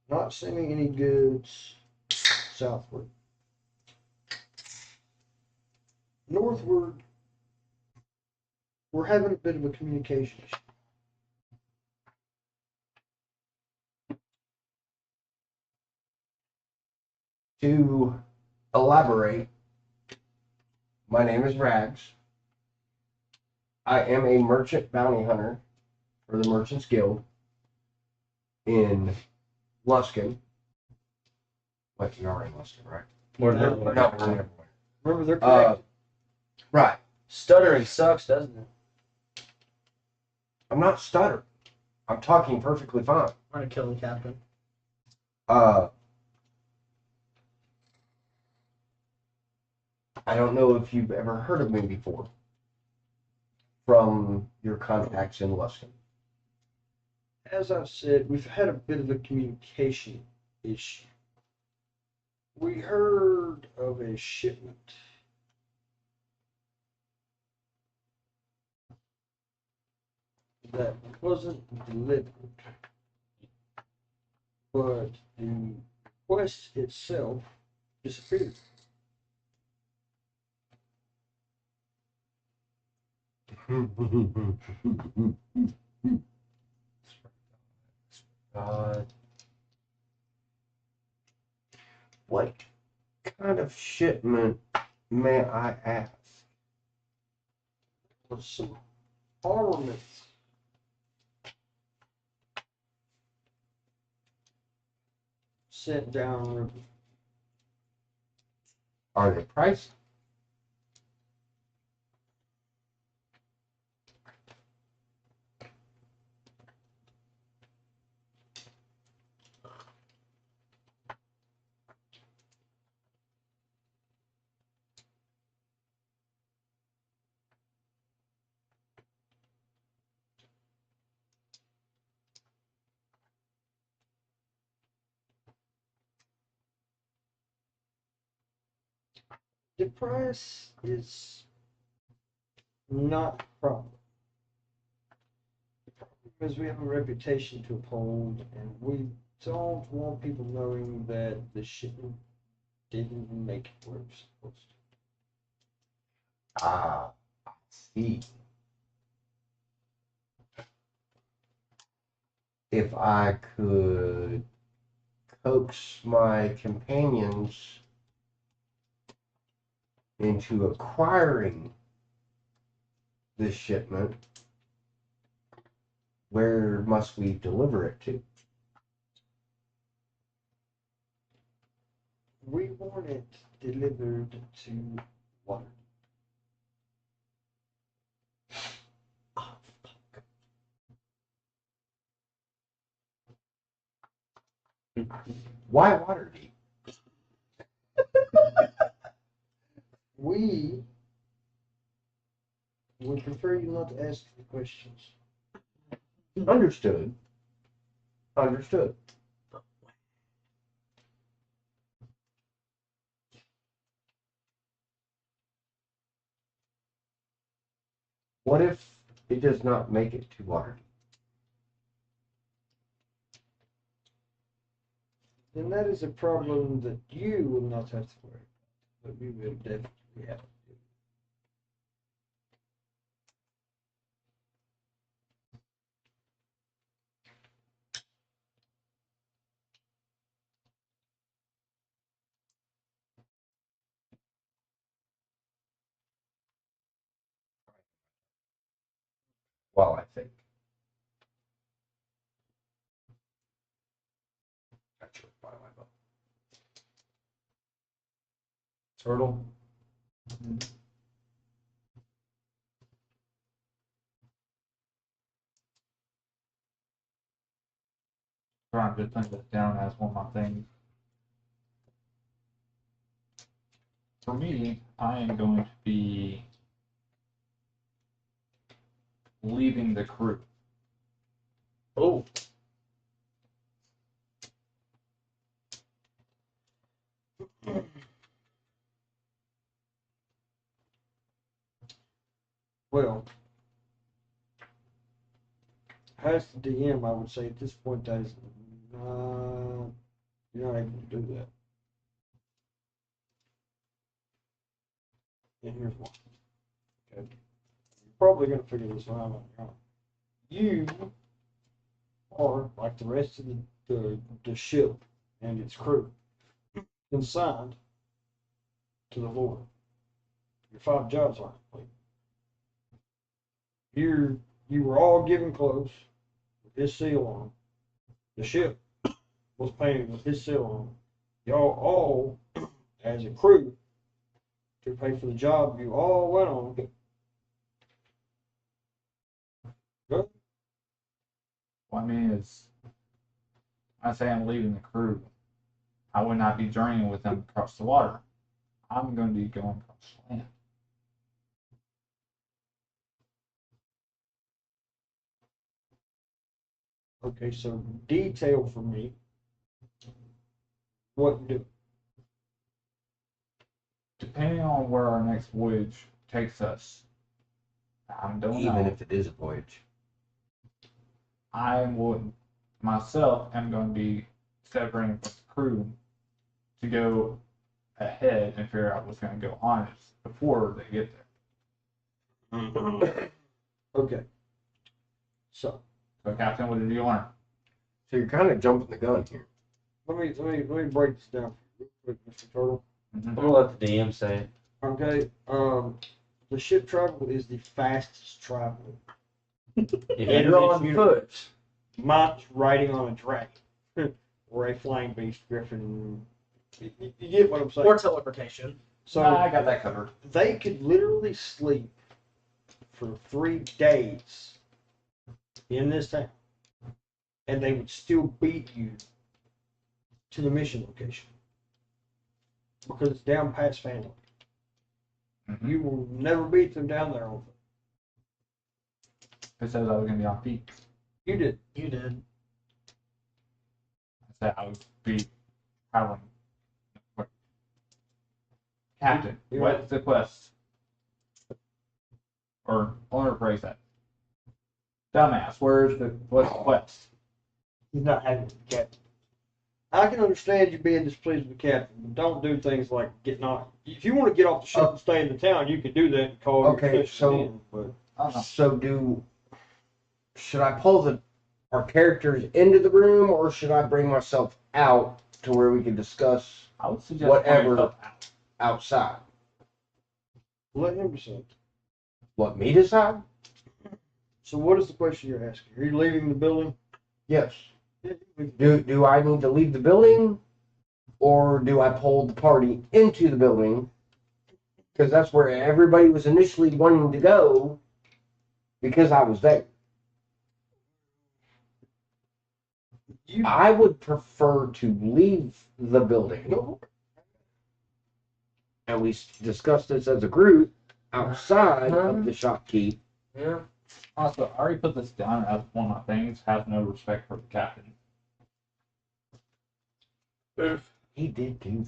not sending any goods southward. Northward, we're having a bit of a communication issue. To elaborate, my name is Rags. I am a merchant bounty hunter for the Merchants Guild in Luskin. Wait, you are in Luskin, right? More No, than No, we're everywhere. Remember, they're correct. Right. Stuttering sucks, doesn't it? I'm not stuttering. I'm talking perfectly fine. I'm gonna kill the captain. I don't know if you've ever heard of me before from your contacts in Luskin. As I've said, we've had a bit of a communication issue. We heard of a shipment that wasn't delivered, but the quest itself disappeared. What kind of shipment, may I ask? Was some armaments sent downriver. Are they priced? The price is not a problem. The problem is we have a reputation to uphold, and we don't want people knowing that the shipment didn't make it where it was supposed to. Ah, I see. If I could coax my companions into acquiring this shipment, where must we deliver it to? We want it delivered to water. Why Waterdeep? We would prefer you not to ask the questions. Understood. Understood. What if it does not make it to Waterdeep? Then that is a problem that you will not have to worry about, but we will definitely have to do. Well, I think. That's your by my vote. Turtle. Trying to put this down as one of my things. For me, I am going to be leaving the crew. Oh. Well, as the DM, I would say at this point that is not, you're not able to do that. And here's why. Okay. You're probably going to figure this one out on your own. You are, like the rest of the ship and its crew, consigned to the Lord. Your 5 jobs aren't complete. You were all given clothes with his seal on them. The ship was painted with his seal on them. Y'all all, as a crew, to pay for the job you all went on. Good. What I mean is, I say I'm leaving the crew. I would not be journeying with them across the water. I'm going to be going from slant. Okay, so detail for me. What do? Depending on where our next voyage takes us, I don't Even know. if it is a voyage. I would myself am going to be separating from the crew to go ahead and figure out what's going to go on it before they get there. Okay. So So, Captain, what did you learn? So you're kind of jumping the gun here. let me break this down for you real quick, Mr. Turtle. I'm gonna let the DM say it. Okay. The ship travel is the fastest travel. If And you're it's on you- foot, Not riding on a dragon or a flying beast griffin. You get what I'm saying? Or teleportation. So I got that covered. they could literally sleep for 3 days in this town, and they would still beat you to the mission location because it's down past family. Mhm. You will never beat them down there on foot. It says I was going to be on feet. You did. You did. I said I would be traveling. Captain, You- what's the quest? Or rephrase that. Dumbass, what's the quest? He's not happy with the captain. I can understand you being displeased with the captain, but don't do things like getting off. If you want to get off the ship and stay in the town, you can do that and call Okay, your officials so- in. But I don't know. So should I pull our characters into the room, or should I bring myself out to where we can discuss I would suggest Whatever. pulling yourself out. outside? let him decide. What, me decide? So what is the question you're asking? Are you leaving the building? Yes. Do I need to leave the building, or do I pull the party into the building? Because that's where everybody was initially wanting to go, because I was there. I would prefer to leave the building. And we discussed this as a group outside of the shopkeep. yeah. Also, I already put this down as one of my things. Have no respect for the captain. He did do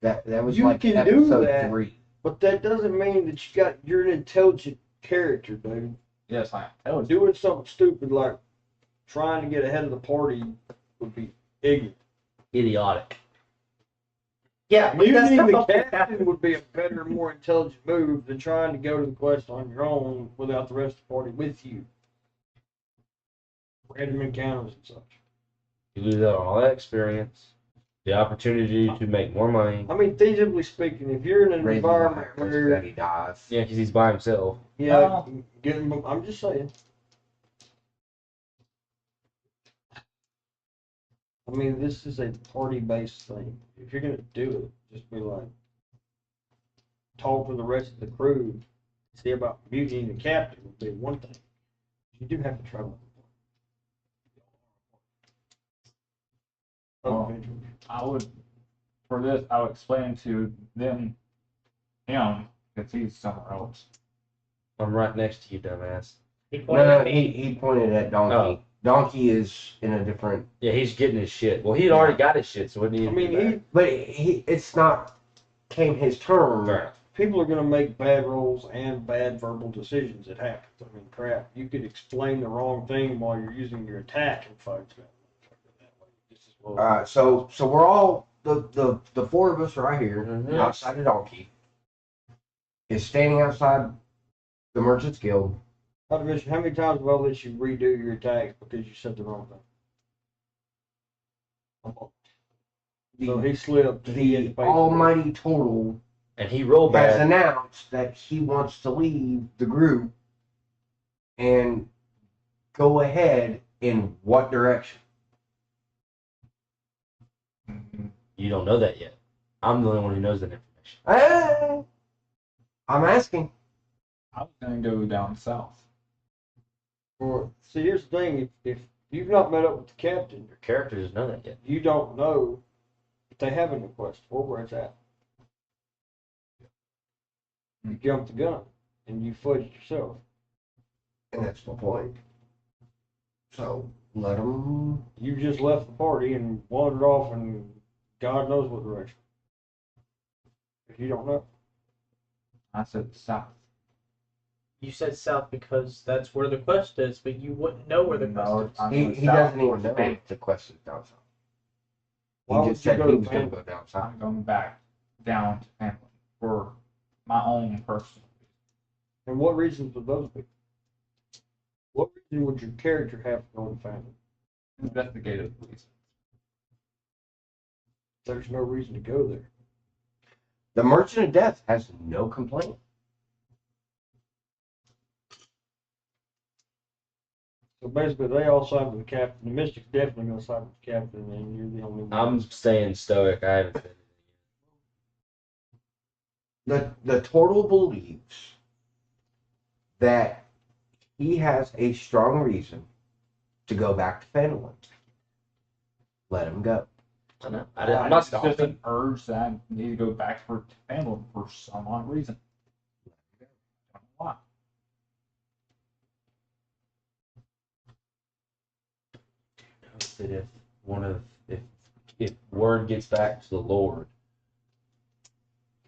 that. That was You like can do episode that. 3. But that doesn't mean that you're an intelligent character, dude. Yes, I am. That was Doing something stupid like trying to get ahead of the party would be ignorant. Idiotic. Yeah, Muting the captain would be a better, more intelligent move than trying to go to the quest on your own without the rest of the party with you. Random encounters and such. You lose out on all that experience, the opportunity to make more money. I mean, feasibly speaking, if you're in an Raising environment the higher risk where, that he dies. Yeah, because he's by himself. yeah, I'm just saying. I mean, this is a party-based thing. If you're gonna do it, just be like, talk to the rest of the crew. See about mutinying the captain would be one thing. You do have to travel. Well, I would, for this, I would explain to him, because he's somewhere else. I'm right next to you, dumbass. He No, pointed no, at me. he pointed at Donkey. Oh. Donkey is in a different. Yeah, he's getting his shit. Well, he'd already got his shit, so it needed I mean, to be back. But it's not came his turn. Fair enough. people are gonna make bad rolls and bad verbal decisions. It happens. I mean, crap. You could explain the wrong thing while you're using your attack and folks that way. Just as well. All right, so we're all the 4 of us right here Mhm. outside of Donkey is standing outside the Merchants Guild. How many times have I let you redo your attacks because you said the wrong thing? So he slipped. He had to The pay for it. almighty total And he rolled has bad. announced that he wants to leave the group and go ahead in what direction? You don't know that yet. I'm the only one who knows that information. Hey, I'm asking. I was going to go down south. Or, see, here's the thing. If you've not met up with the captain, Your character doesn't know that yet. you don't know they have an request for where it's at. You jumped the gun and you fudged yourself. And that's my point. So let them. You just left the party and wandered off in God knows what direction. If you don't know. I said south. You said south because that's where the quest is, but you wouldn't know where the No, quest is. I'm He going doesn't south even towards know Van- the quest is down south. Why He would just you said go he to was going to Van- go down south. I'm going back down to family for my own personal And what reasons would those be? What reason would your character have for going to family? investigative reasons. There's no reason to go there. The Merchant of Death has no complaint. So basically, they all side with the captain. The Mystic's definitely going to side with the captain, and you're the only one. I'm staying stoic. I haven't been. The Turtle believes that he has a strong reason to go back to Fenland. Let him go. I know. I'm not It's just stopping. an urge that I need to go back to family for some odd reason. I don't know why. That if word gets back to the Lord,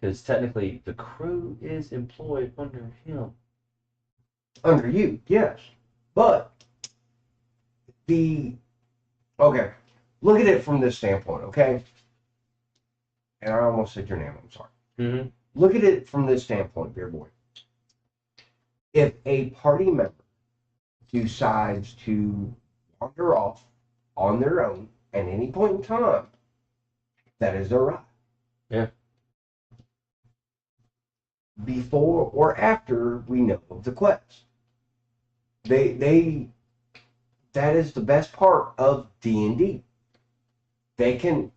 because technically the crew is employed under him. Under you, yes. But okay, look at it from this standpoint, okay? And I almost said your name, I'm sorry. Mm-hmm. Look at it from this standpoint, dear boy. If a party member decides to wander off on their own at any point in time, that is their right. Yeah. Before or after we know of the quest. That is the best part of D&D.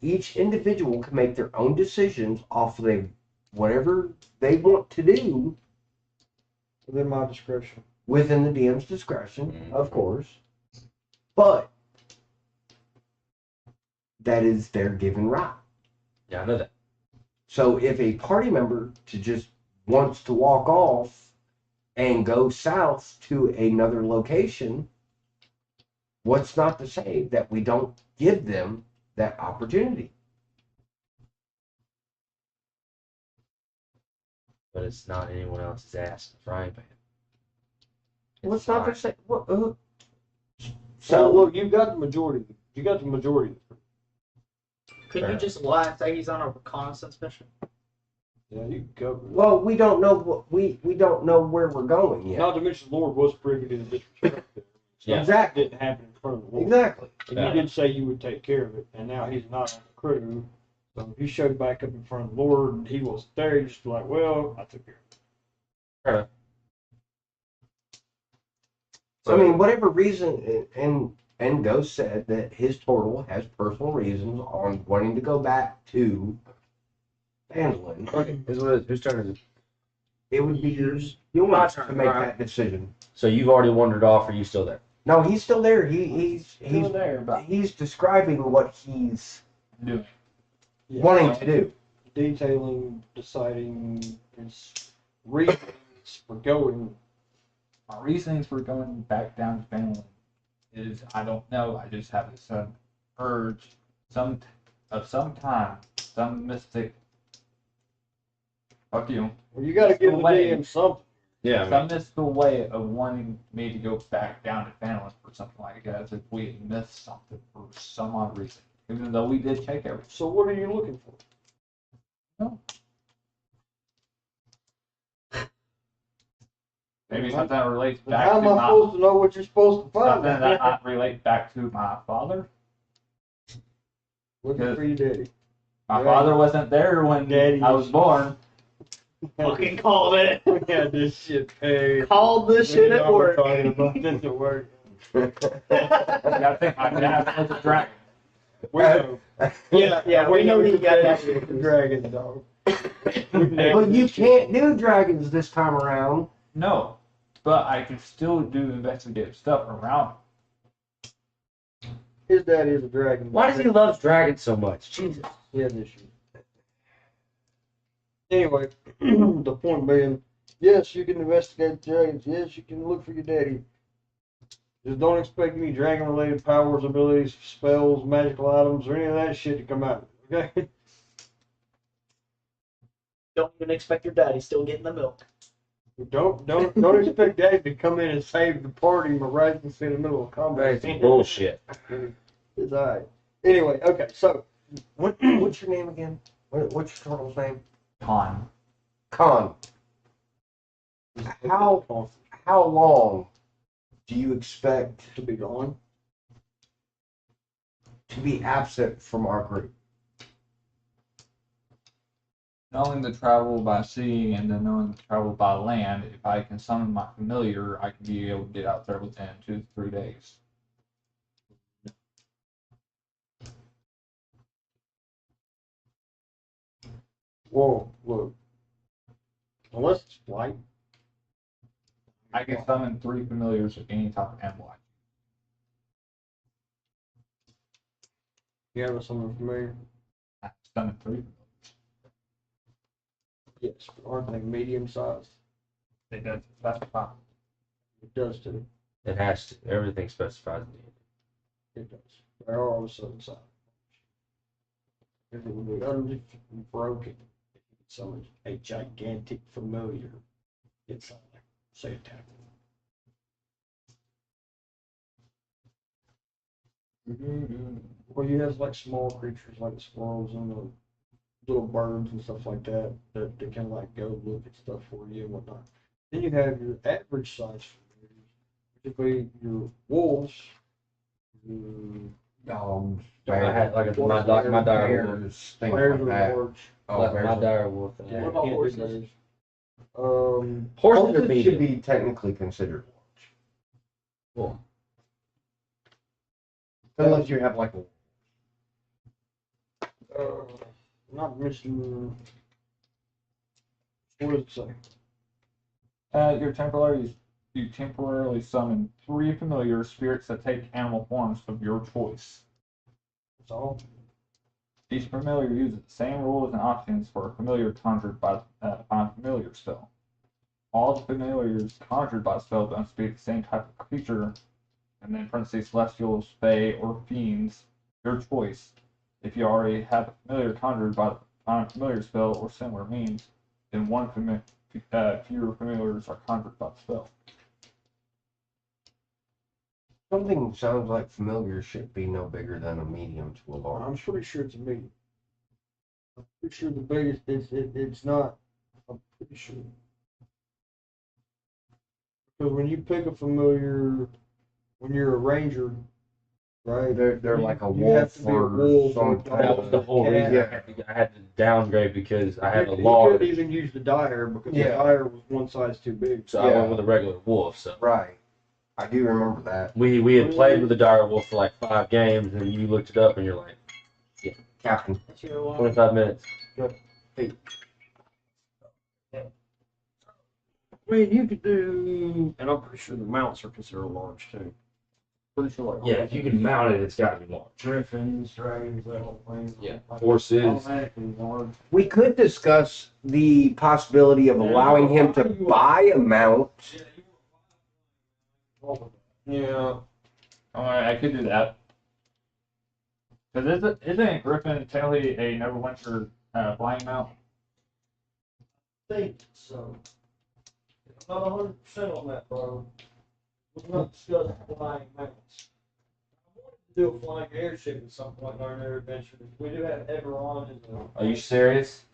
Each individual can make their own decisions off of whatever they want to do Within my discretion. within the DM's discretion, of course. But that is their given right. Yeah, I know that. So if a party member just wants to walk off and go south to another location, what's not to say that we don't give them that opportunity? But it's not anyone else's ass in the frying pan. What's not to say? So So look, you got the majority. You got the majority. Couldn't you just lie and say he's on a reconnaissance mission? Yeah, you can cover it. well, we don't know we don't know where we're going yet. Not to mention, the Lord was privy to the disrespect there. Yeah. Exactly. It didn't happen in front of the Lord. Exactly. And you did say you would take care of it, and now he's not on the crew. So if you showed back up in front of the Lord and he wasn't there, you just be like, well, I took care of it. I mean, whatever reason, and Ghost said that his turtle has personal reasons on wanting to go back to Phandalin. Okay, whose turn is it? It would be yours. You'll My want turn, to make alright. that decision. So you've already wandered off, or are you still there? No, he's still there. He's there, but he's describing what he's doing. Yeah. wanting to do. Detailing, deciding his reasons for going. My reasonings for going back down to family is I don't know. I just have this urge, some time, some mystic. Fuck you. Well, you got to give the Away. DM something. Yeah. Some mystical way of wanting me to go back down to family for something like that, as if we had missed something for some odd reason, even though we did take everything. So what are you looking for? Maybe something that relates And back how to am I my supposed to know what you're supposed to find? something that I relate back to my father. Looking for your daddy. My Yeah. father wasn't there when Daddy I was born. Fucking called it. We had this shit paid. Called this shit We at know we're work. talking about this at work. You gotta think my dad was a dragon. We know. Yeah, we know he got that. The dragon dog. But you can't do dragons this time around. No, but I can still do investigative stuff around. his dad is a dragon. Why does he love dragons so much? Jesus. He has issues. Anyway, the point being, yes, you can investigate the dragons. Yes, you can look for your daddy. Just don't expect any dragon-related powers, abilities, spells, magical items, or any of that shit to come out. Okay? Don't even expect your daddy still getting the milk. Don't expect daddy to come in and save the party miraculously in the middle of combat. That's bullshit. It's alright. Anyway, okay, so What's your name again? What's your turtle's name? Con. Khan. How long do you expect to be gone. to be absent from our group? Knowing the travel by sea and then knowing the travel by land, if I can summon my familiar, I can be able to get out there within 2 to 3 days. Whoa, look. Unless it's flight. I can summon 3 familiars of any type of animal. You have something familiar? I can summon 3. Yes, but aren't they medium sized? It does specify. It does too. It has to. Everything specifies it. It does. They are all a certain size. If it would be utterly broken, if you could summon a gigantic familiar, it's like, say, a tackle. Or you have like small creatures like the squirrels and the little birds and stuff like that that can like go look at stuff for you and whatnot. Then you have your average size familiars, particularly your wolves, your Dogs, I had like my dire wolf. bears, things bears like are that. large. Oh, Like bears my are- dire wolf. Yeah, What about can't do horses? bears. Horses are Horses should medium. be technically considered large. Cool. Unless you have like a Not mentioning. What does it say? You temporarily summon 3 familiar spirits that take animal forms of your choice. That's all. Each familiar uses the same rules and options for a familiar conjured by a familiar spell. All the familiars conjured by the spell must be the same type of creature, and then parentheses celestials, fae, or fiends, your choice. If you already have a familiar conjured by a familiar spell or similar means, then fewer familiars are conjured by the spell. something sounds like familiar should be no bigger than a medium to a large. I'm pretty sure it's a medium. I'm pretty sure the biggest it's not. I'm pretty sure. Because when you pick a familiar, when you're a ranger, right? They're you- like a you wolf have to be a or wolf some or a type That was the whole cat. reason I had to downgrade because I had a You large. couldn't even use the dire because the Yeah. dire was one size too big. So I Yeah. went with a regular wolf. So Right. I do remember that. we had played with the dire wolf for like 5 games, and you looked it up, and you're like, Captain. That's your one. 25 minutes. I mean, you could do, and I'm pretty sure the mounts are considered large too. Pretty sure like Yeah, if you can mount it, it's got to be large. griffins, dragons, that whole thing. Yeah. Like, Horses. automatically large. We could discuss the possibility of allowing him to buy a mount. Yeah. I could do that. Because isn't Griffin technically a Neverwinter flying mount? Think so. I'm not 100% on that, bro. We've not discussed flying mounts. I wanted to do a flying airship at some point in our adventure. We do have Eberron as a. Are you serious?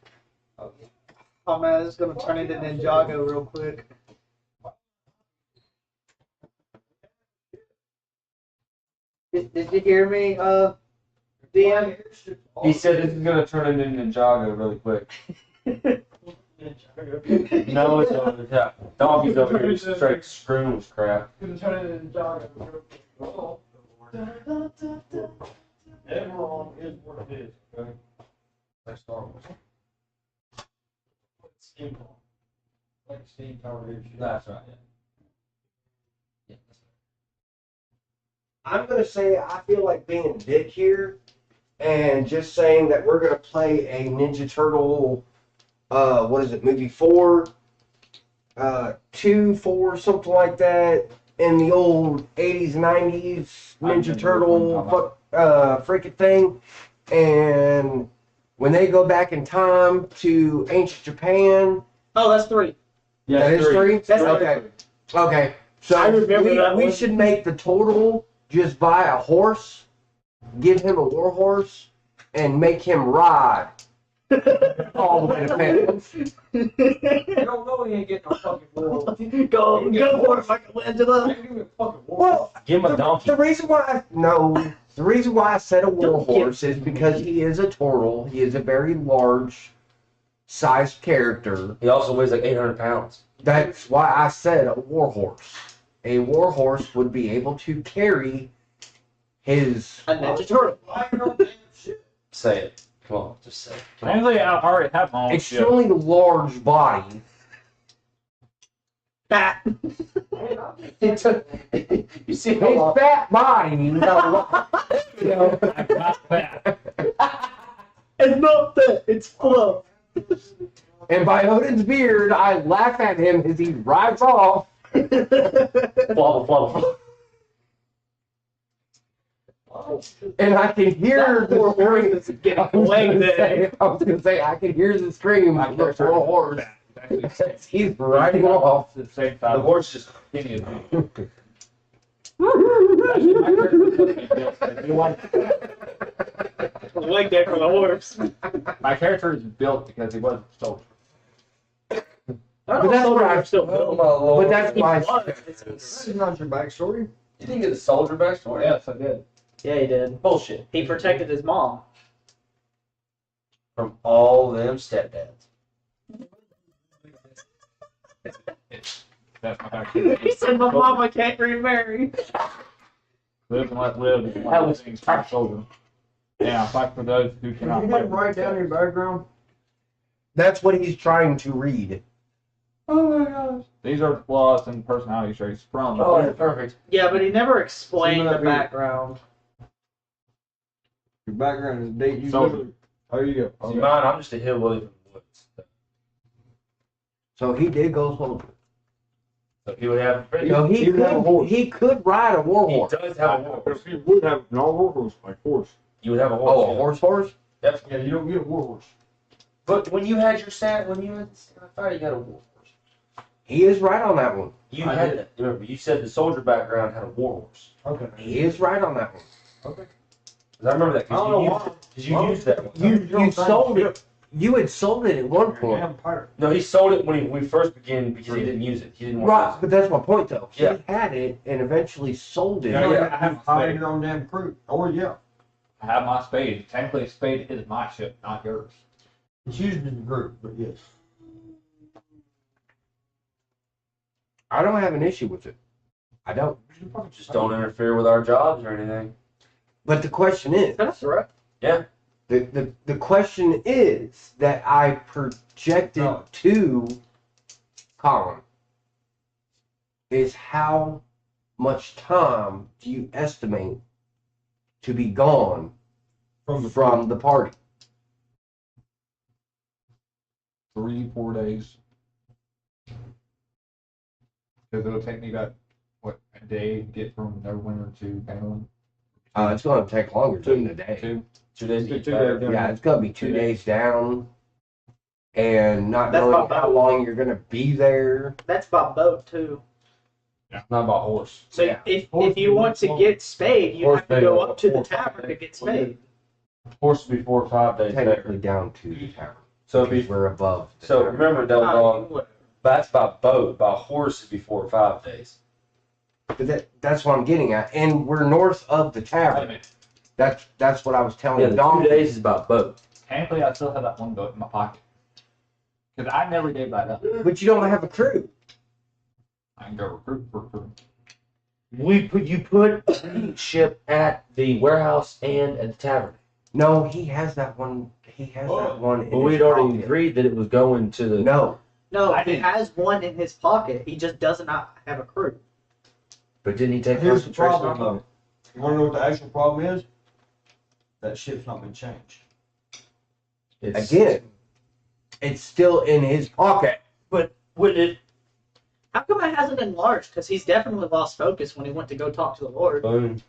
Oh man, this is gonna turn into Ninjago real quick. Did you hear me, DM? He said this is going to turn into Ninjago really quick. No, it's over the top. Donkey's over here just straight screwing with crap. Gonna turn it into Ninjago. Eberron is what it is, okay? That's Star Wars. Steam power. Like a steam powered airship. That's right, yeah. I'm gonna say I feel like being a dick here, and just saying that we're gonna play a Ninja Turtle. What is it? Movie 4, 2, 4, something like that. In the old 80s, 90s Ninja Turtle freaking thing, and when they go back in time to ancient Japan. Oh, that's 3. Yeah, That is 3? That's okay. Okay. So I remember that we one. should make the total just buy a horse, give him a war horse, and make him ride all the way to Paris. You don't know he ain't getting no fucking world. Go for it, fucking Angela. Well, Give him a donkey. the reason why I said a war horse is because he is a turtle. He is a very large sized character. He also weighs like 800 pounds. That's why I said a war horse. A war horse would be able to carry his. A Ninja Turtle. Say it. Come on, just say it. Come on. Mainly, I already have my own ship. Extremely large body. Fat. You see His how long? fat body. I'm not fat. It's not that. It's fluff. And by Odin's beard, I laugh at him as he rides off. Flubble, flubble. And I can hear the scream. It's getting away there. I was gonna say I can hear the scream of the poor horse as he's riding off. At the same The time, horse just. Actually, my character was supposed to be built. You want- Like that from the horse. My character is built because he wasn't a soldier. But that's what I'm still But that's why. This is not your backstory. You didn't get a soldier backstory? Yes, I did. Yeah, he did. Bullshit. He protected his mom. From all them stepdads. That's my backstory. He said, "My mama can't remarry." Live and let live. That was things for children. Yeah, fight for those who Can cannot you fight. write down your background? That's what he's trying to read. Oh my gosh. These are flaws and personality traits from. Oh, that's perfect. Yeah, but he never explained the Somebody- background. Your background is date you Soldier. live. There you go. See, Okay. mine, I'm just a hillbilly from the woods. So he did go soldier. So he would have. So He would have a horse. he could ride a war He horse. does have a horse. You would have no war horse, like horse. You would have a horse. Oh, a horse? Definitely. Yeah, you don't get a war horse. But when you had your sand, when you had the Santa Fe, you got a war horse. He is right on that one. You I had did. that. Remember, you said the soldier background had a war horse. Okay. He is right on that one. Okay. 'Cause I remember that. I don't know why. Because you used that one. You sold it. You had sold it at one point. Damn pirate. No, he sold it when we first began because he didn't use it. He didn't want Right, to but that's my point though. Yeah. He had it and eventually sold it. Yeah, You yeah. don't have to hire your own damn crew. Or yeah. I have my spade. Technically, a spade is my ship, not yours. It's used in the group, but yes. I don't have an issue with it. I don't. use it. Just don't interfere with our jobs or anything. But the question is, That's right. the question is that I projected No. to Colin is how much time do you estimate to be gone from the party? 3-4 days. Because it'll take me about, a day to get from Neverwinter to Penguin. It's going to take longer than a day. 2. 2 days to get 2 back. days. Yeah, it's going to be 2 days down, and not That's knowing about how long you're going to be there. That's by boat too. Not about horse. So Yeah. if you want to get spade, you Horse have to go spade, up to the horse tavern to spade. get spade. Horse would be 4 or 5 days Technically there. down to the tavern. So it'd Because be, we're above. the so tavern. remember, Devil Dog, that's by boat. By horse it'd be 4 or 5 days. But that's what I'm getting at, and we're north of the tavern. That's what I was telling Yeah, the Dom. 2 days is by boat. Technically, I still have that one boat in my pocket. Because I never gave that up. But you don't have a crew. I can go recruit for crew. You put the ship at the warehouse and at the tavern. No, he has that one. He has that one. In But we his had already pocket. agreed that it was going to the. No, No, I he didn't. has one in his pocket. He just does not have a crew. But didn't he take Here's the concentration problem, on though. You wanna know what the actual problem is? That ship's not been changed. Again, it's still in his pocket. But would it? How come it hasn't enlarged? Because he's definitely lost focus when he went to go talk to the Lord. Boom.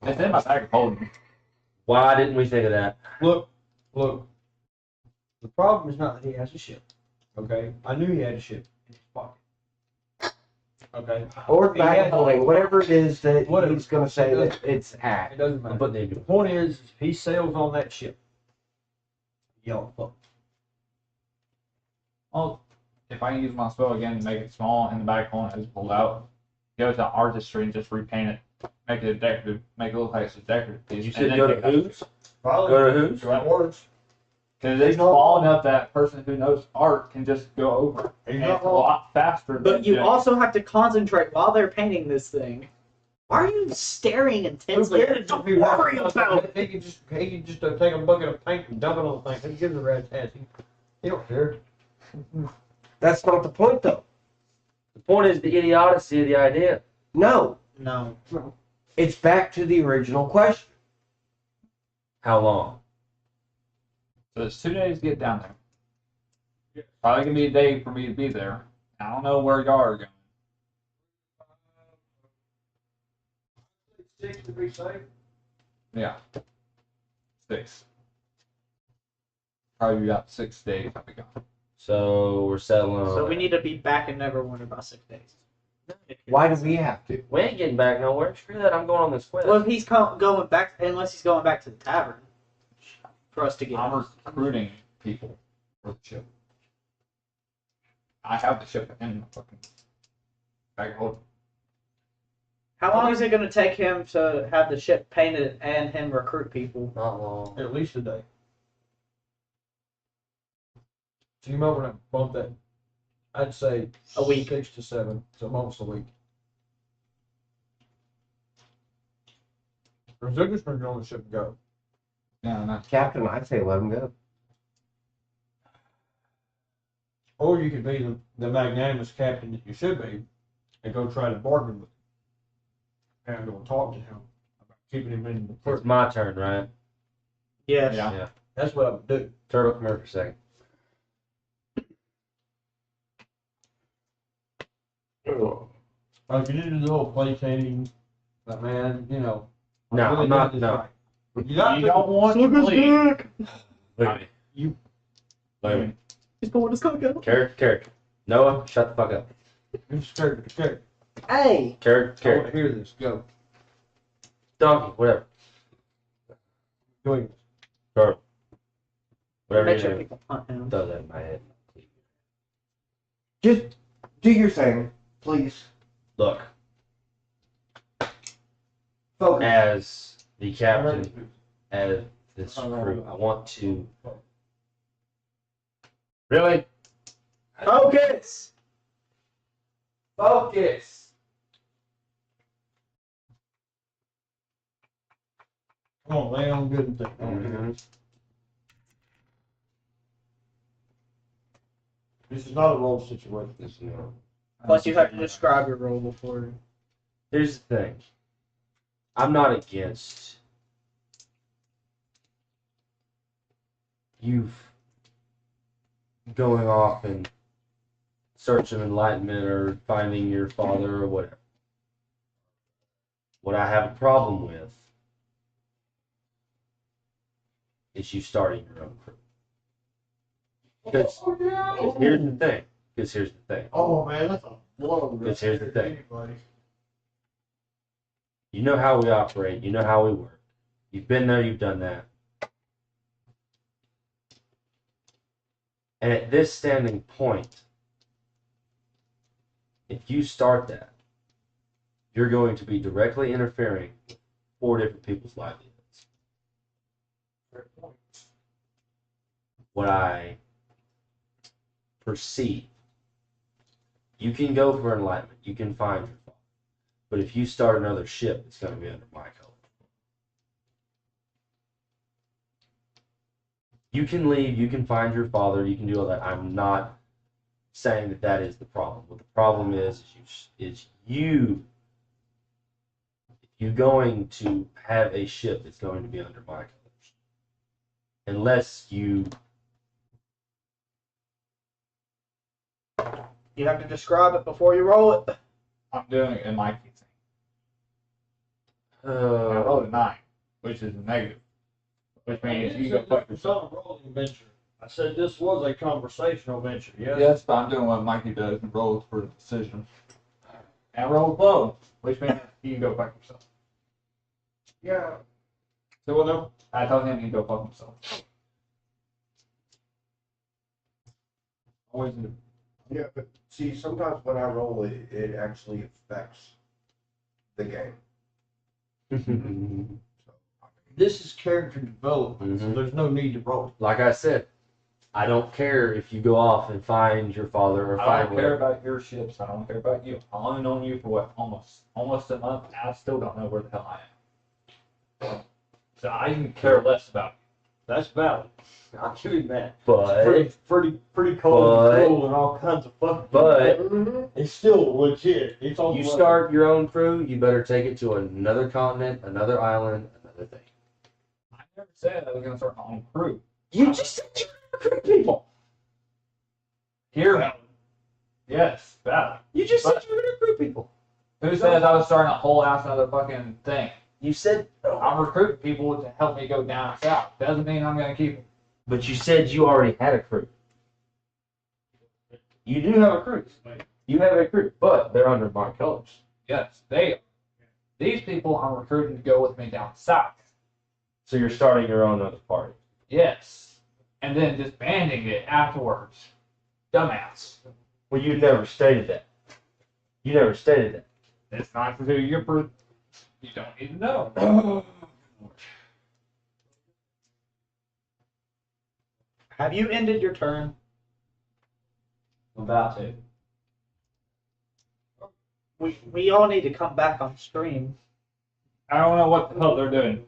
It's in my bag of holding. Why didn't we think of that? Look. The problem is not that he has a ship. Okay? I knew he had a ship in his pocket. Okay? Or He had- backholing, whatever it is that Whatever. he's going to say that it's at. It doesn't I'm matter. putting the The point is, if he sails on that ship, y'all fuck. Well, if I use my spell again and make it small and the back hole is pulled out, go to artistry and just repaint it, make it a decorative, make it look like it's a decorative piece. You and said then go to take that- who's? Probably. Go to who's? That works. Because it's small enough that a person who knows art can just go over. He's And not it's a wrong. lot faster than But you just- also have to concentrate while they're painting this thing. Why are you staring intensely? Don't worry about it. He can just take a bucket of paint and dump it on the thing. He gives a rat's ass. He don't care. That's not the point, though. The point is the idiocy of the idea. No, No. it's back to the original question. How long? So it's 2 days to get down there. Probably gonna be a day for me to be there. I don't know where y'all are going. 6 to be safe. Yeah. 6. Probably about 6 days I'll be gone. So we're settling on. So we need to be back in Neverwinter by 6 days. Why do we have to? We ain't getting back nowhere. Screw that. I'm going on this quest. Well, if he's going back, unless he's going back to the tavern for us to get. I'm recruiting people for the ship. I have the ship in the fucking bag of holding. How long is it going to take him to have the ship painted and him recruit people? Not long. At least a day. So you might want to bump that. I'd say A week. 6 to 7. So almost a week. Because they're just going to get on the ship and go. Yeah, and that's Captain, I'd say let him go. Or you could be the magnanimous captain that you should be and go try to bargain with him. And go talk to him about keeping him in the It's port. my turn, right? Yes. Yeah. That's what I would do. Turtle, come here for a second. Like you did the whole play painting, but man, you know. No, really I'm not. did this No. right. You got You to. don't want to bleed. Look at me. You- Look at me. He's pulling his cock out. Character. Noah, shut the fuck up. I'm scared. I'm scared. Hey. I want Character. to hear this. Go. Donkey, whatever. Go ahead. Turtle. Whatever Make you sure do. people hunt him. Throw that in my head. Just do your thing, please. Look, Focus. as the captain of this crew, I want to. Really? Focus! Focus! Come on, lay on good and think. Mhm. This is not a roll situation. This- no. Plus, you have to describe your role before. Here's the thing. I'm not against you going off and searching enlightenment or finding your father or whatever. What I have a problem with is you starting your own crew. Because here's the thing. Because here's the thing. Oh man, that's a blow. Because here's the thing. You know how we operate. You know how we work. You've been there. You've done that. And at this standing point, if you start that, you're going to be directly interfering with 4 different people's livelihoods. What I perceive. You can go for enlightenment. You can find your father. But if you start another ship, it's going to be under my color. You can leave. You can find your father. You can do all that. I'm not saying that that is the problem. What the problem is you you're going to have a ship that's going to be under my colors. Unless you... You have to describe it before you roll it. I'm doing it in my thing. I rolled a 9, which is a negative. Which means you go fuck It's yourself. not a rolling venture. I said this was a conversational venture, yes? Yes, but I'm doing what Mikey does and rolls for the decision. And I rolled low, which means you can go fuck yourself. Yeah. So what though? I told him he can go fuck himself. Always do. Yeah, but see, sometimes when I roll it, it actually affects the game. This is character development, so Mhm. there's no need to roll. Like I said, I don't care if you go off and find your father or I find don't care whatever. about your ships. I don't care about you. I've only known you for what, almost a month. And I still don't know where the hell I am. So I can care less about you. That's valid. I'll give you that. But, Pretty cold but- and cruel and all kinds of fucking. but It's still legit. It's on you the start your own crew, you better take it to another continent, another island, another thing. I never said I was gonna start my own crew. You just said you were gonna recruit people. Hear me. Yes, valid. You just said you were gonna recruit people. Who says I was starting a whole ass another fucking thing? You said, I'm recruiting people to help me go down south. Doesn't mean I'm gonna keep them. but you said you already had a crew. You do have a crew. You have a crew, but they're under my colors. Yes, they are. These people I'm recruiting to go with me down south. So you're starting your own other party. Yes. And then disbanding it afterwards. Dumbass. Well, you never stated that. You never stated that. It's not for your per. You don't need to know. Have you ended your turn? I'm about to. We all need to come back on stream. I don't know what the hell they're doing.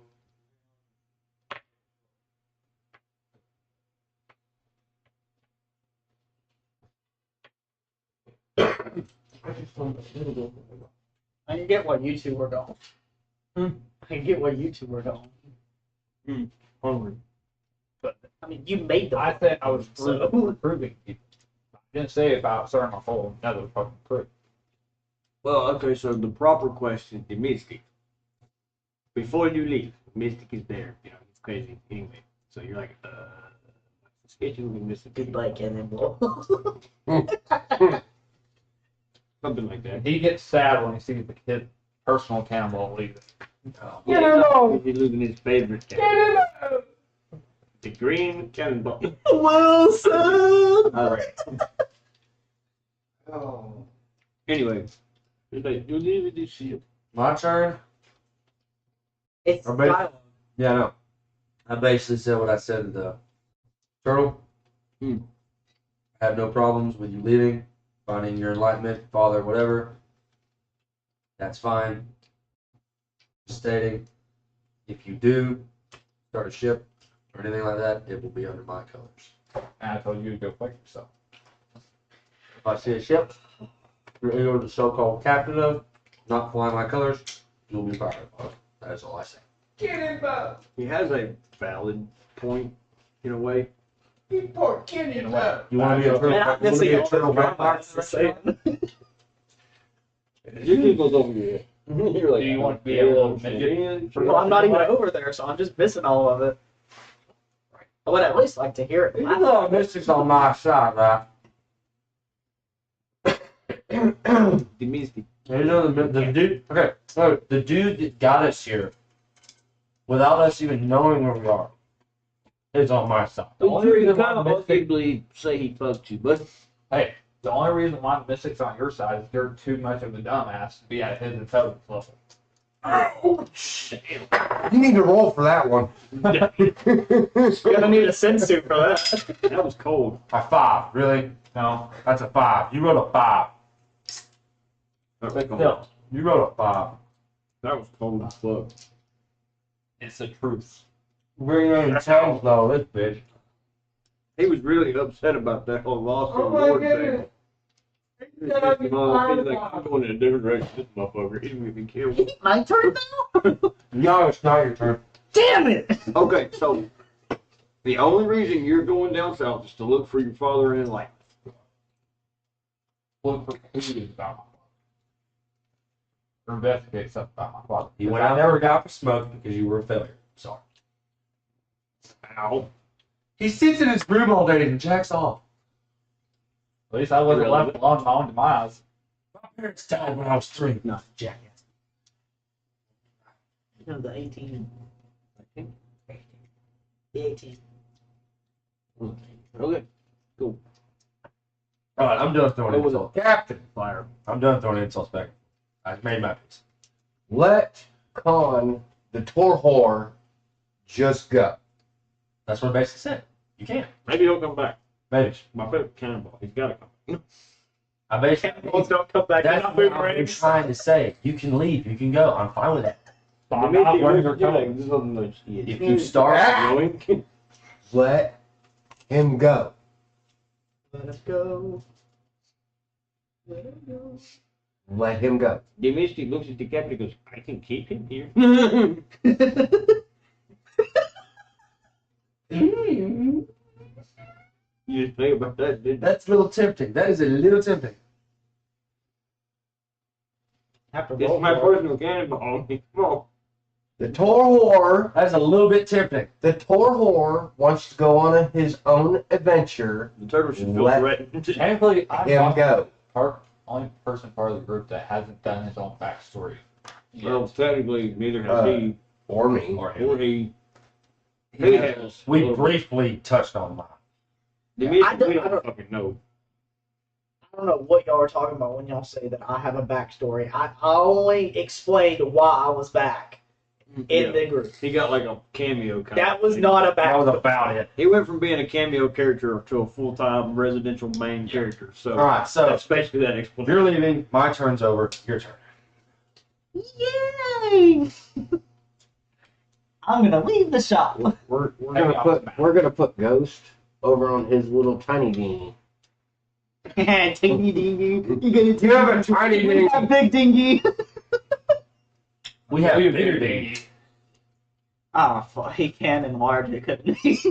I can get what you two were doing. I can get what you two were doing. Hungry. I mean, you made the. I said I was So- recruiting people. I didn't say about starting a whole another fucking crew. Well, okay, so the proper question is Mystic. Before you leave, Mystic is there. You know, it's crazy anyway. So you're like, sketching with Mystic. Goodbye, Cannonball. Something like that. He gets sad when he sees his personal cannonball leaving. He's losing his favorite cannonball. The green cannonball. Wilson. All right. Oh. Anyway, you leave with this ship. My turn? It's Or maybe- dialogue. Yeah, I know. I basically said what I said to the turtle. Hmm. I have no problems with you leaving, finding your enlightenment, father, whatever. That's fine. Just stating, if you do start a ship or anything like that, it will be under my colors. And I told you to go fuck yourself. If I see a ship you're the so-called captain of, not flying my colors, you'll be fired upon. That is all I say. He has a valid point, in a way. You want to be a turtle? Man, I'm You want to missing be a all turtle the vampire? Your giggle's over here. You're like, Do you want to be a little midget? Well, I'm not even over there, so I'm just missing all of it. I would at least like to hear it. You know, Mystic's on my side, right? The Mystic. You know the dude. Okay, so the dude that got us here, without us even knowing where we are, is on my side. The only reason why kind the of Mystic, arguably say he fucked you, but hey, the only reason why the Mystic's on your side is you're too much of a dumbass to be at his intelligence level. Oh, shit. You need to roll for that one. Gonna need a sensu for that. that was cold. A 5, really? No, that's a 5. You wrote a 5. No, you wrote a 5. That was cold as fuck. It's the truth. Bring your intelligence though, this bitch. He was really upset about that whole loss Oh of my Lord goodness. thing. He's like, I'm going in a different direction. This motherfucker, he's gonna be killed. My turn now? No, it's not your turn. Damn it! Okay, so the only reason you're going down south is to look for your father-in-law. Look for clues about my father. Or investigate something about my father. You went out there and got for smoke because you were a failure. Sorry. Ow. He sits in his room all day and jacks off. At least I wasn't Really? left alone to my own demise. My parents died when I was 3. No, jackass. No, the 18. The 18. Okay. All right, I'm done throwing What was insults. Captain, Fire. I'm done throwing insults back. I made my peace. let Khan, the Tor whore, just go. That's what I basically said. You can't. Maybe he'll come back. Maybe. My favorite cannonball. He's gotta come. I basically. Cannonballs don't come back. That's They're not what moving I'm ranks. trying to say. You can leave. You can go. I'm fine with that. I'm not where they're Yeah, coming. this is something that's- If you start going, Let him go. Let us go. Let us go. Let him go. the Mystic looks at the captain and goes, I can keep him here. You just think about that, didn't you? That's a little tempting. That is a little tempting. Have to This roll is my for it. personal cannonball. Come on. The Tor whore, That is a little bit tempting. the Tor whore wants to go on his own adventure. The turtle should feel Let threatened. Technically, I'm him not go. the only person part of the group that hasn't done his own backstory. Well, technically, neither has he Or me. Or him. or he. He has. We briefly touched on mine. The Mystic, I don't- we I don't don't- fucking know. I don't know what y'all are talking about when y'all say that I have a backstory. I only explained why I was back in Yeah. the group. He got like a cameo kind That of was thing. not a That was backstory. about it. He went from being a cameo character to a full-time residential main character. So All right, so that's basically that if explanation. you're leaving, my turn's over. Your turn. Yay! I'm gonna leave the shop. We're gonna put Ghost over on his little tiny dinghy. Dingy dingy. You gonna You have a tiny We dinghy. have big dingy. We have Bigger bigger dingy. dingy. Oh, fuck. He can enlarge it, couldn't he?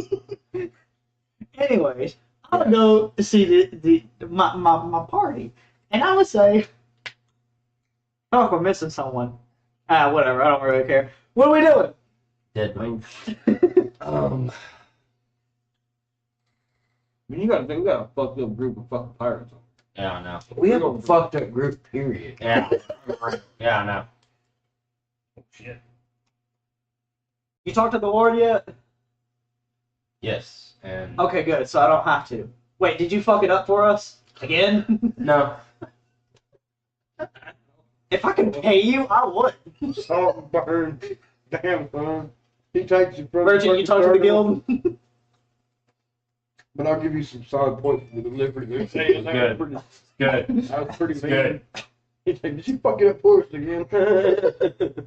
Anyways, I would go to see my party, and I would say, oh, if we're missing someone, whatever. I don't really care. What are we doing? Dead man. I mean, you got to think we got a fucked up group of fucking pirates. Yeah, I know. We have a fucked up group, period. Yeah. Yeah, I know. Shit. You talked to the Lord yet? Yes. And Okay, good. So I don't have to. Wait, did you fuck it up for us again? no. If I could pay you, I would. Salt and burn. Damn, son. He takes you from Virgin, you talked to the guild? But I'll give you some solid points for the delivery. They're saying that Good. was pretty- Good. That was pretty It's mean. good. He's like, did you fuck it up for us again?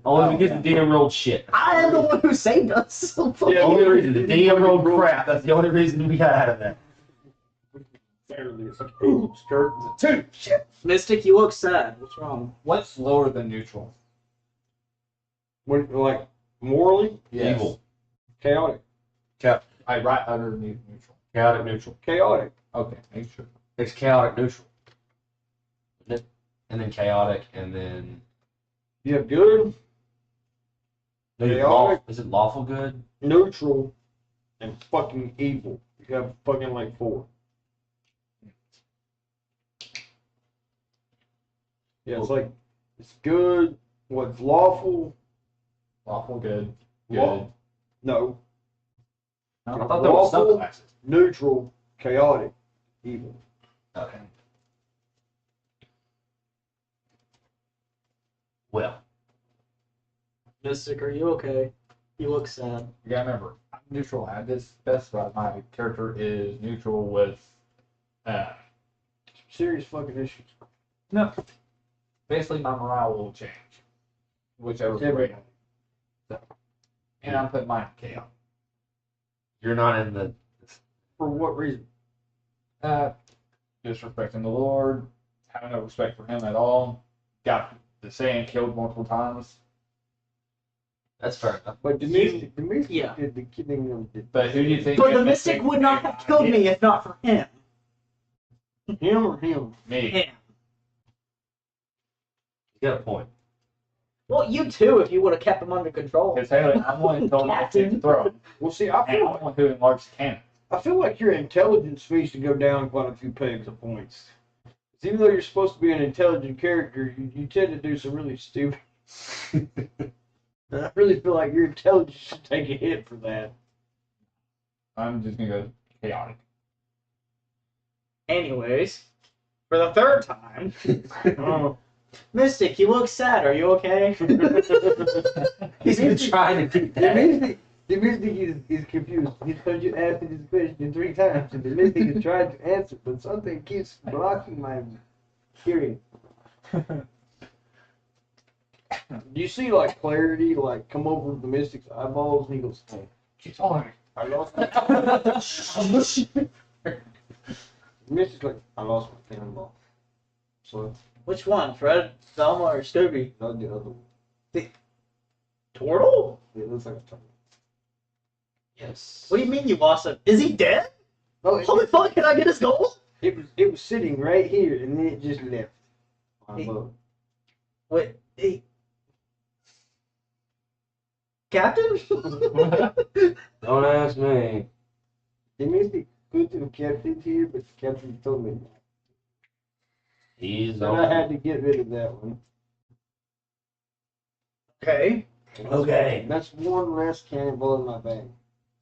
Only because the DM rolled shit. I am the one who saved us. So fuck The you. only reason the DM rolled crap. That's the only reason we got out of that. Barely. It's like, ooh, skirt. It's a two. Shit. Mystic, you look sad. What's wrong? What's lower than neutral? What, like, morally? Yes. Evil. Chaotic. I right underneath neutral. Chaotic neutral. Chaotic. Okay, make sure. It's chaotic neutral. Isn't it? And then chaotic, and then You have good, Chaotic. is it lawful good? neutral, and fucking evil. You have fucking like 4. Yeah, it's like, it's good, what's lawful, Lawful good. law, no, I I thought there were Lawful. subclasses. neutral, chaotic, evil. Okay. Well, Mystic, are you okay? You look sad. You gotta remember, I'm neutral. I did specify my character is neutral with, Serious fucking issues. no. Basically, my morale will change. Whichever way. So, and I'm putting mine in chaos. you're not in the. For what reason? Disrespecting the Lord, having no respect for him at all. Got the saying killed multiple times. That's fair enough. But the mystic Yeah. did the killing of the But who do you think? But the mystic would not have killed me if not for him. him or him? Me. Him. You got a point. Well, you too, if you would have kept him under control. Because Haley, I'm the one who told him to throw him. Well, see, I And I'm feel the like, one who enlarged the cannon. I feel like your intelligence needs to go down quite a few pegs of points. 'Cause even though you're supposed to be an intelligent character, you tend to do some really stupid. And I really feel like your intelligence should take a hit for that. I'm just gonna go chaotic. Anyways, for the third time, Oh. Mystic, you look sad. Are you okay? He's been trying to keep that. The mystic is confused. He's told you answer this question 3 times, and the mystic has tried to answer, but something keeps blocking my hearing. Do you see like clarity like come over the mystic's eyeballs, and he goes, "Oh, Keep talking. I lost my." The mystic's like, "I lost my cannonball." So Which one, Fred, Velma, or Scooby? not the other one. Turtle? It looks like a turtle. Yes. What do you mean you lost him? Is he dead? Oh, Holy fuck! Can I get his gold? it was sitting right here, and then it just left. My boat. Wait, he... Captain? Don't ask me. The mystic put the captain here, but the captain told me not. He's So I had to get rid of that one. Okay. Okay. That's one less cannonball in my bag.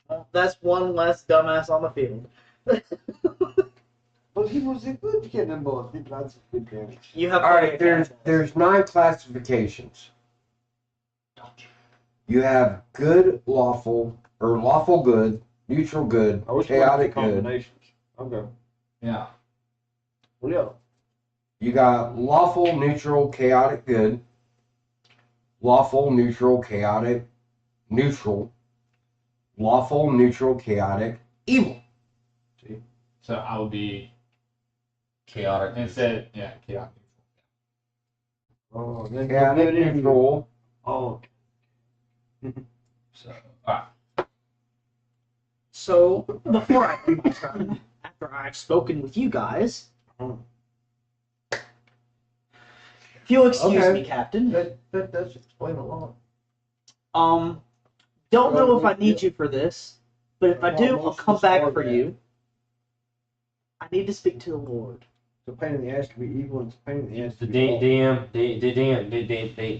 Well, that's one less dumbass on the field. But he was a good cannonball. Did lots of good damage. You have All right, plenty of there's 9 classifications. You have good, lawful, or lawful good, neutral good, I wish chaotic we had good. combinations. Okay. Yeah. Well, yeah. You got lawful, neutral, chaotic good, lawful, neutral, chaotic, neutral, lawful, neutral, chaotic, evil. So I would be chaotic. instead. Yeah, chaotic. Oh, then Chaotic, good in you. neutral. Oh, So alright. So, before I end my turn, after I've spoken with you guys, if you'll excuse Okay. me, Captain. That does explain a lot. Don't know if I need you for this, but if I do, I'll come back for you. I need to speak to the Lord. it's a pain in the ass to be evil, and it's a pain in the ass The to be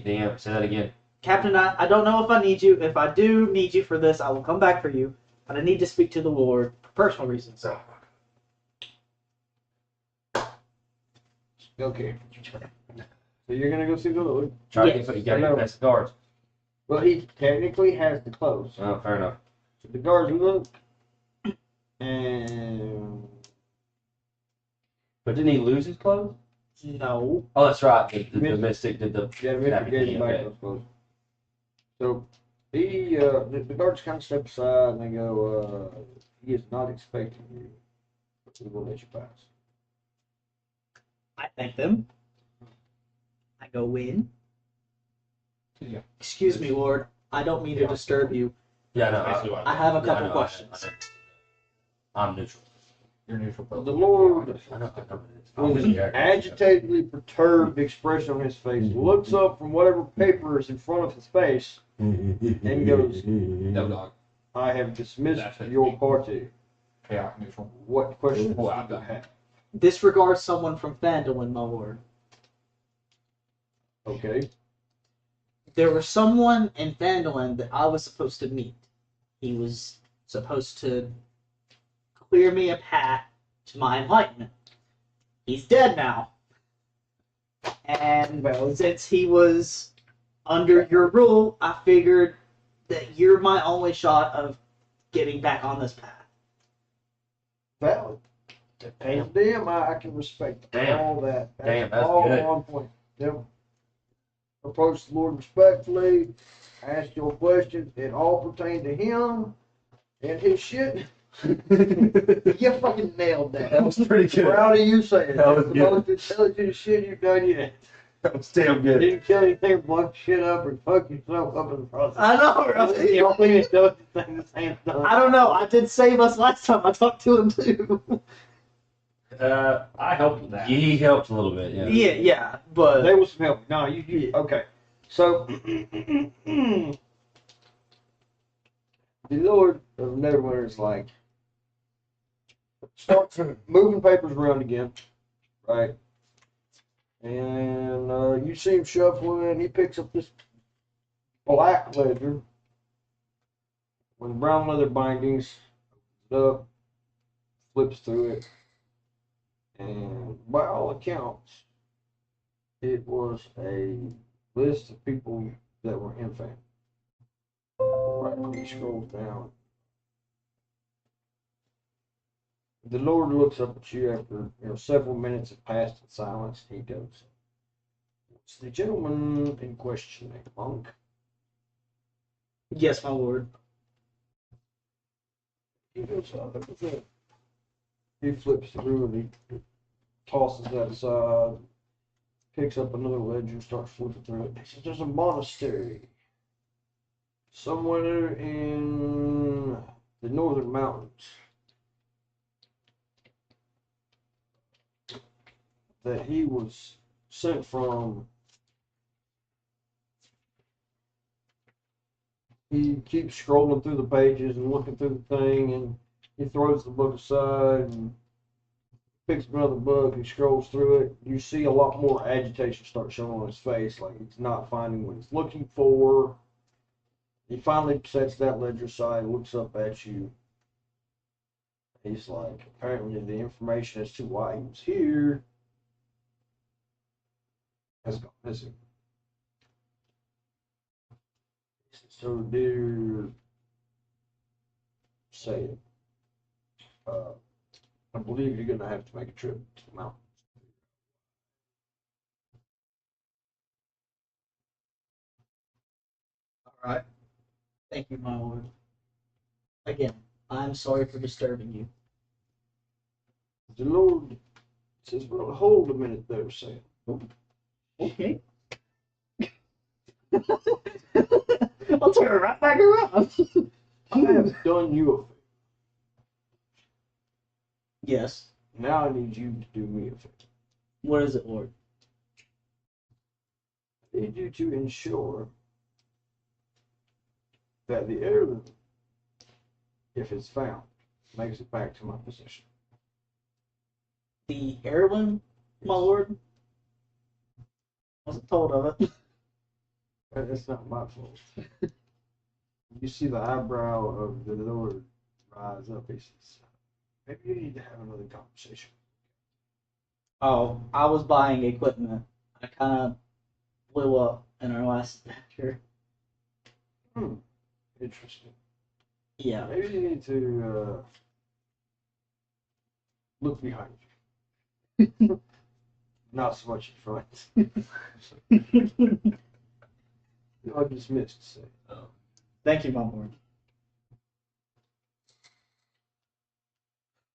DM. Say that again. Captain, I don't know if I need you. If I do need you for this, I will come back for you. But I need to speak to the Lord for personal reasons. So. Okay. So you're gonna go see the Lord. Try Yes. to get, you gotta get past the guards. Well, he technically has the clothes. Oh, fair enough. So the guards look, and But didn't he lose his clothes? No. Oh, that's right. The mystic did the. yeah, Mr. gave him back those clothes. So he, the guards kind of step aside and they go, he is not expecting you, but we will let you pass. I thank them. I go in. Yeah. Excuse me, Lord. I don't mean to disturb you. Yeah, no. Basically what I have a yeah, couple I know, questions. I know. I'm neutral. You're neutral. The Lord, I know. with an agitatedly perturbed expression on his face, looks up from whatever paper is in front of his face and goes, No dog. I have dismissed That's it. your party. Chaotic neutral. What questions do Oh, you I got have? Disregard someone from Phandalin, my lord. Okay. There was someone in Phandalin that I was supposed to meet. He was supposed to clear me a path to my enlightenment. He's dead now. And since he was under your rule, I figured that you're my only shot of getting back on this path. Valid. Damn. Damn, I can respect Damn. all that. Damn, that's all good. on point. Yep. Approach the Lord respectfully. Ask your questions. It all pertain to him and his shit. You fucking nailed that. That was pretty good. Proud of you saying That was the good. most intelligent shit you've done yet. That was damn You good. didn't kill anything, or blow shit up, or fuck yourself up in the process. I know, That's right? the only intelligent thing this hand's done. I don't know. I did save us last time I talked to him too. I helped with that. He helped a little bit, yeah. Yeah, but There was some help. No, you okay. So, the Lord of Neverwinter is like, starts moving papers around again, right? And you see him shuffling. He picks up this black ledger with brown leather bindings, opens it up, flips through it, and by all accounts, it was a list of people that were infant. Right, he scrolls down. The Lord looks up at you after several minutes have passed in silence. He goes, "What's the gentleman in question, a monk?" yes, my lord. He goes, "That was it." He flips through and he tosses that aside, picks up another ledger and starts flipping through it. He says, "There's a monastery somewhere in the northern mountains that he was sent from." He keeps scrolling through the pages and looking through the thing, and he throws the book aside and picks up another book and scrolls through it. You see a lot more agitation start showing on his face, like he's not finding what he's looking for. He finally sets that ledger aside, looks up at you. He's like, apparently the information as to why he was here has gone missing. So, dear Say, I believe you're going to have to make a trip to the mountains. All right. Thank you, my lord. Again, I'm sorry for disturbing you. The Lord says, "Well, hold a minute there, Sam. Okay. I'll turn it right back around. I have done you a favor. Yes. Now I need you to do me a favor. What is it, Lord? I need you to ensure that the heirloom, if it's found, makes it back to my possession." The heirloom, my lord? Wasn't told of it. That's not my fault. You see the eyebrow of the Lord rise up. He says, "Maybe you need to have another conversation." Oh, I was buying equipment. I kind of blew up in our last adventure. Interesting. Yeah. Maybe you need to look behind you. Not so much in front. I just missed to say. Thank you, my lord.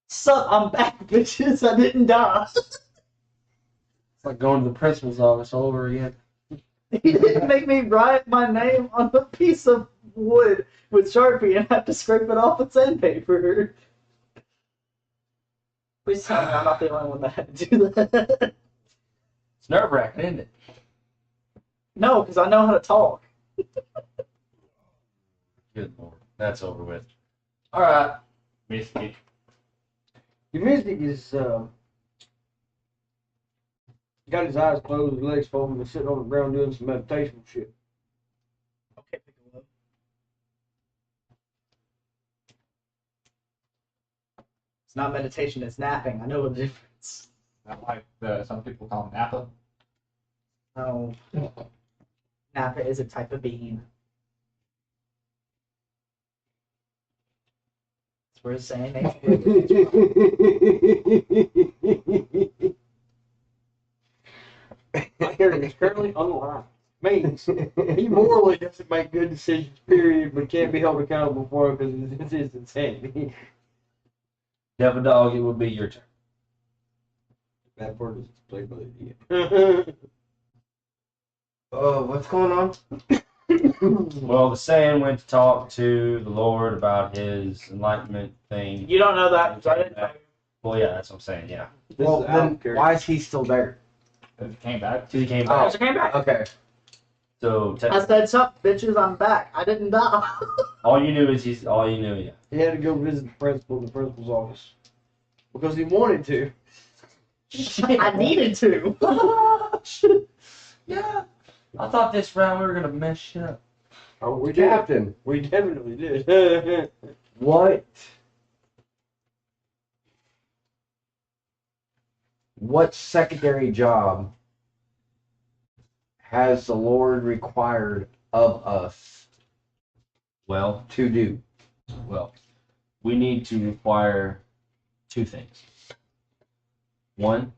Sup, I'm back, bitches. I didn't die. It's like going to the principal's office all over again. He didn't make me write my name on a piece of wood with Sharpie and have to scrape it off with sandpaper. Please tell me I'm not the only one that had to do that. It's nerve-wracking, isn't it? No, because I know how to talk. Good Lord. That's over with. All right. Mystic. Your mystic is got his eyes closed, his legs folded, and sitting on the ground doing some meditation shit. Okay, Piccolo. It's not meditation, it's napping. I know the difference. Not like some people call them Napa. No. Napa is a type of bean. That's where it's saying My character is currently unalive. Means he morally doesn't make good decisions, period, but can't be held accountable for it because it's his insanity. Have a dog, it would be your turn. Bad part is it's played by the idiot. Oh, what's going on? Well, the Saiyan went to talk to the Lord about his enlightenment thing. You don't know that because I didn't tell you. Well, yeah, that's what I'm saying. Yeah, This Well, is then out of character. why is he still there? It came back. he came Oh. back. Because I came back. Okay. So I said, "Sup, bitches, I'm back. I didn't die." all you knew is he's all you knew. Yeah. He had to go visit the principal in the principal's office because he wanted to. I needed to. Yeah. I thought this round we were gonna mess shit up. Oh, we did. Captain, We definitely did. what secondary job has the Lord required of us Well, to do? we need to require two things. One,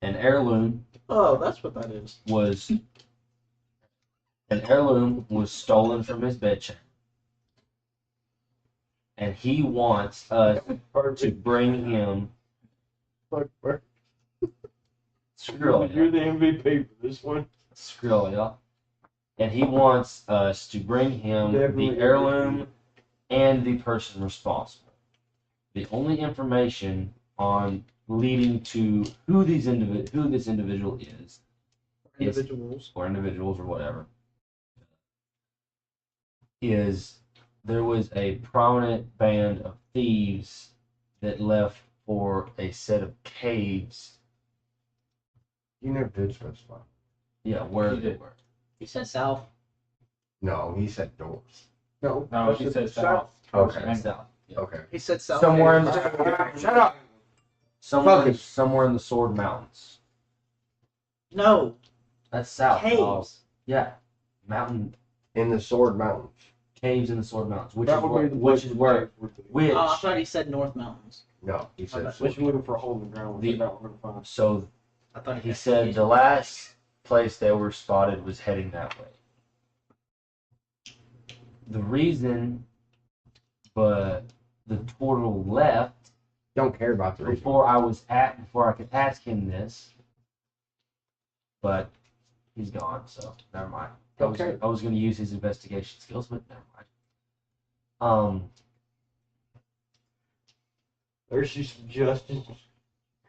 an heirloom Oh, that's what that is. was stolen from his bedchamber, and he wants us to Perfect. bring him. You're Skrill, the MVP for this one. Skrill, and he wants us to bring him Definitely the heirloom and the person responsible. The only information on leading to who this individual is, Individuals. or individuals or whatever, is there was a prominent band of thieves that left for a set of caves. You never did specify. Yeah, where He they did. were. He said south. No, he said north. No, No, that's he just said south. south. Okay. And South. Yeah. Okay. He said south. Somewhere in the Shut up. Focus. somewhere in the Sword Mountains. No. That's south. Caves. Oh, yeah, mountain In the Sword Mountains. caves in the Sword Mountains, which That is would where, be the which place is where, we're looking. which Oh, I thought he said North Mountains. No, he said Okay. Sword Which we're looking for a hole in the ground. The- That we're gonna find. so I thought he said the last place they were spotted was heading that way. The reason, but the turtle left Don't care about the reason. before I could ask him this, but he's gone, so never mind. Okay. I was going to use his investigation skills, but never mind. There's your suggestions.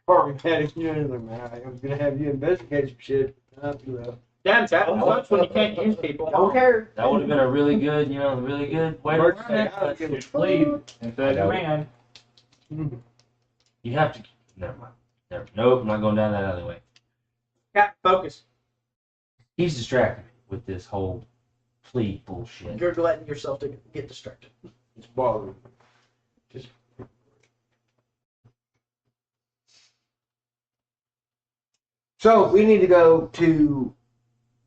Formatting you in there, man. I was gonna have you investigate some shit. After that. Damn, that sucks when you can't use people. Don't care. That would have been a really good, really good way to Merch run say, it. I don't give a It's lead instead of man. You have to. Never mind. Nope, I'm not going down that alleyway. Cap, focus. He's distracting me with this whole plea bullshit. You're letting yourself to get distracted. It's bothering me. Just So we need to go to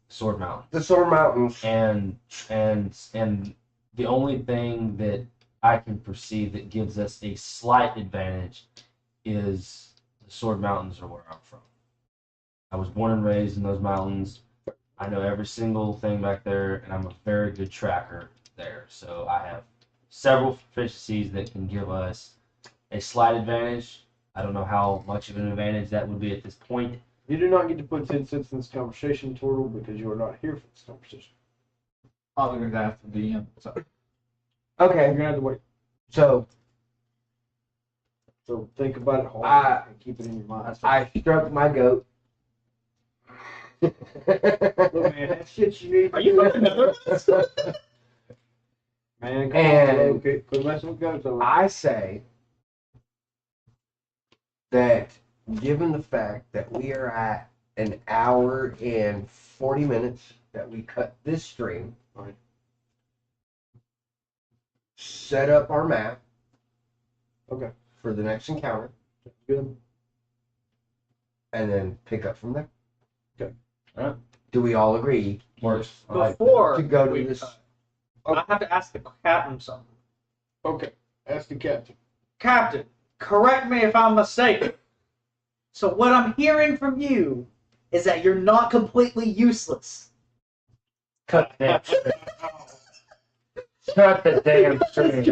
Sword Mountain. the Sword Mountains. And the only thing that I can perceive that gives us a slight advantage is the Sword Mountains are where I'm from. I was born and raised in those mountains. I know every single thing back there, and I'm a very good tracker there. So I have several proficiencies that can give us a slight advantage. I don't know how much of an advantage that would be at this point. you do not get to put 10 cents in this conversation, Turtle, because you are not here for this conversation. All they're gonna have to be in. So You're Okay, gonna have to wait. so So think about it hard and keep it in your mind. I struck my goat. Look, man, that shit you need. Are you fucking nervous? Man, come And- on, okay, quit messing with guns over. I say that given the fact that we are at an hour and 40 minutes that we cut this stream, Right. set up our map Okay, for the next encounter, good. and then pick up from there. Okay. Alright. Do we all agree Works. Before to go to we this? cut, I have to ask the captain something. Okay, ask the captain. Captain, correct me if I'm mistaken. So what I'm hearing from you is that you're not completely useless. Cut that. Cut the damn stream.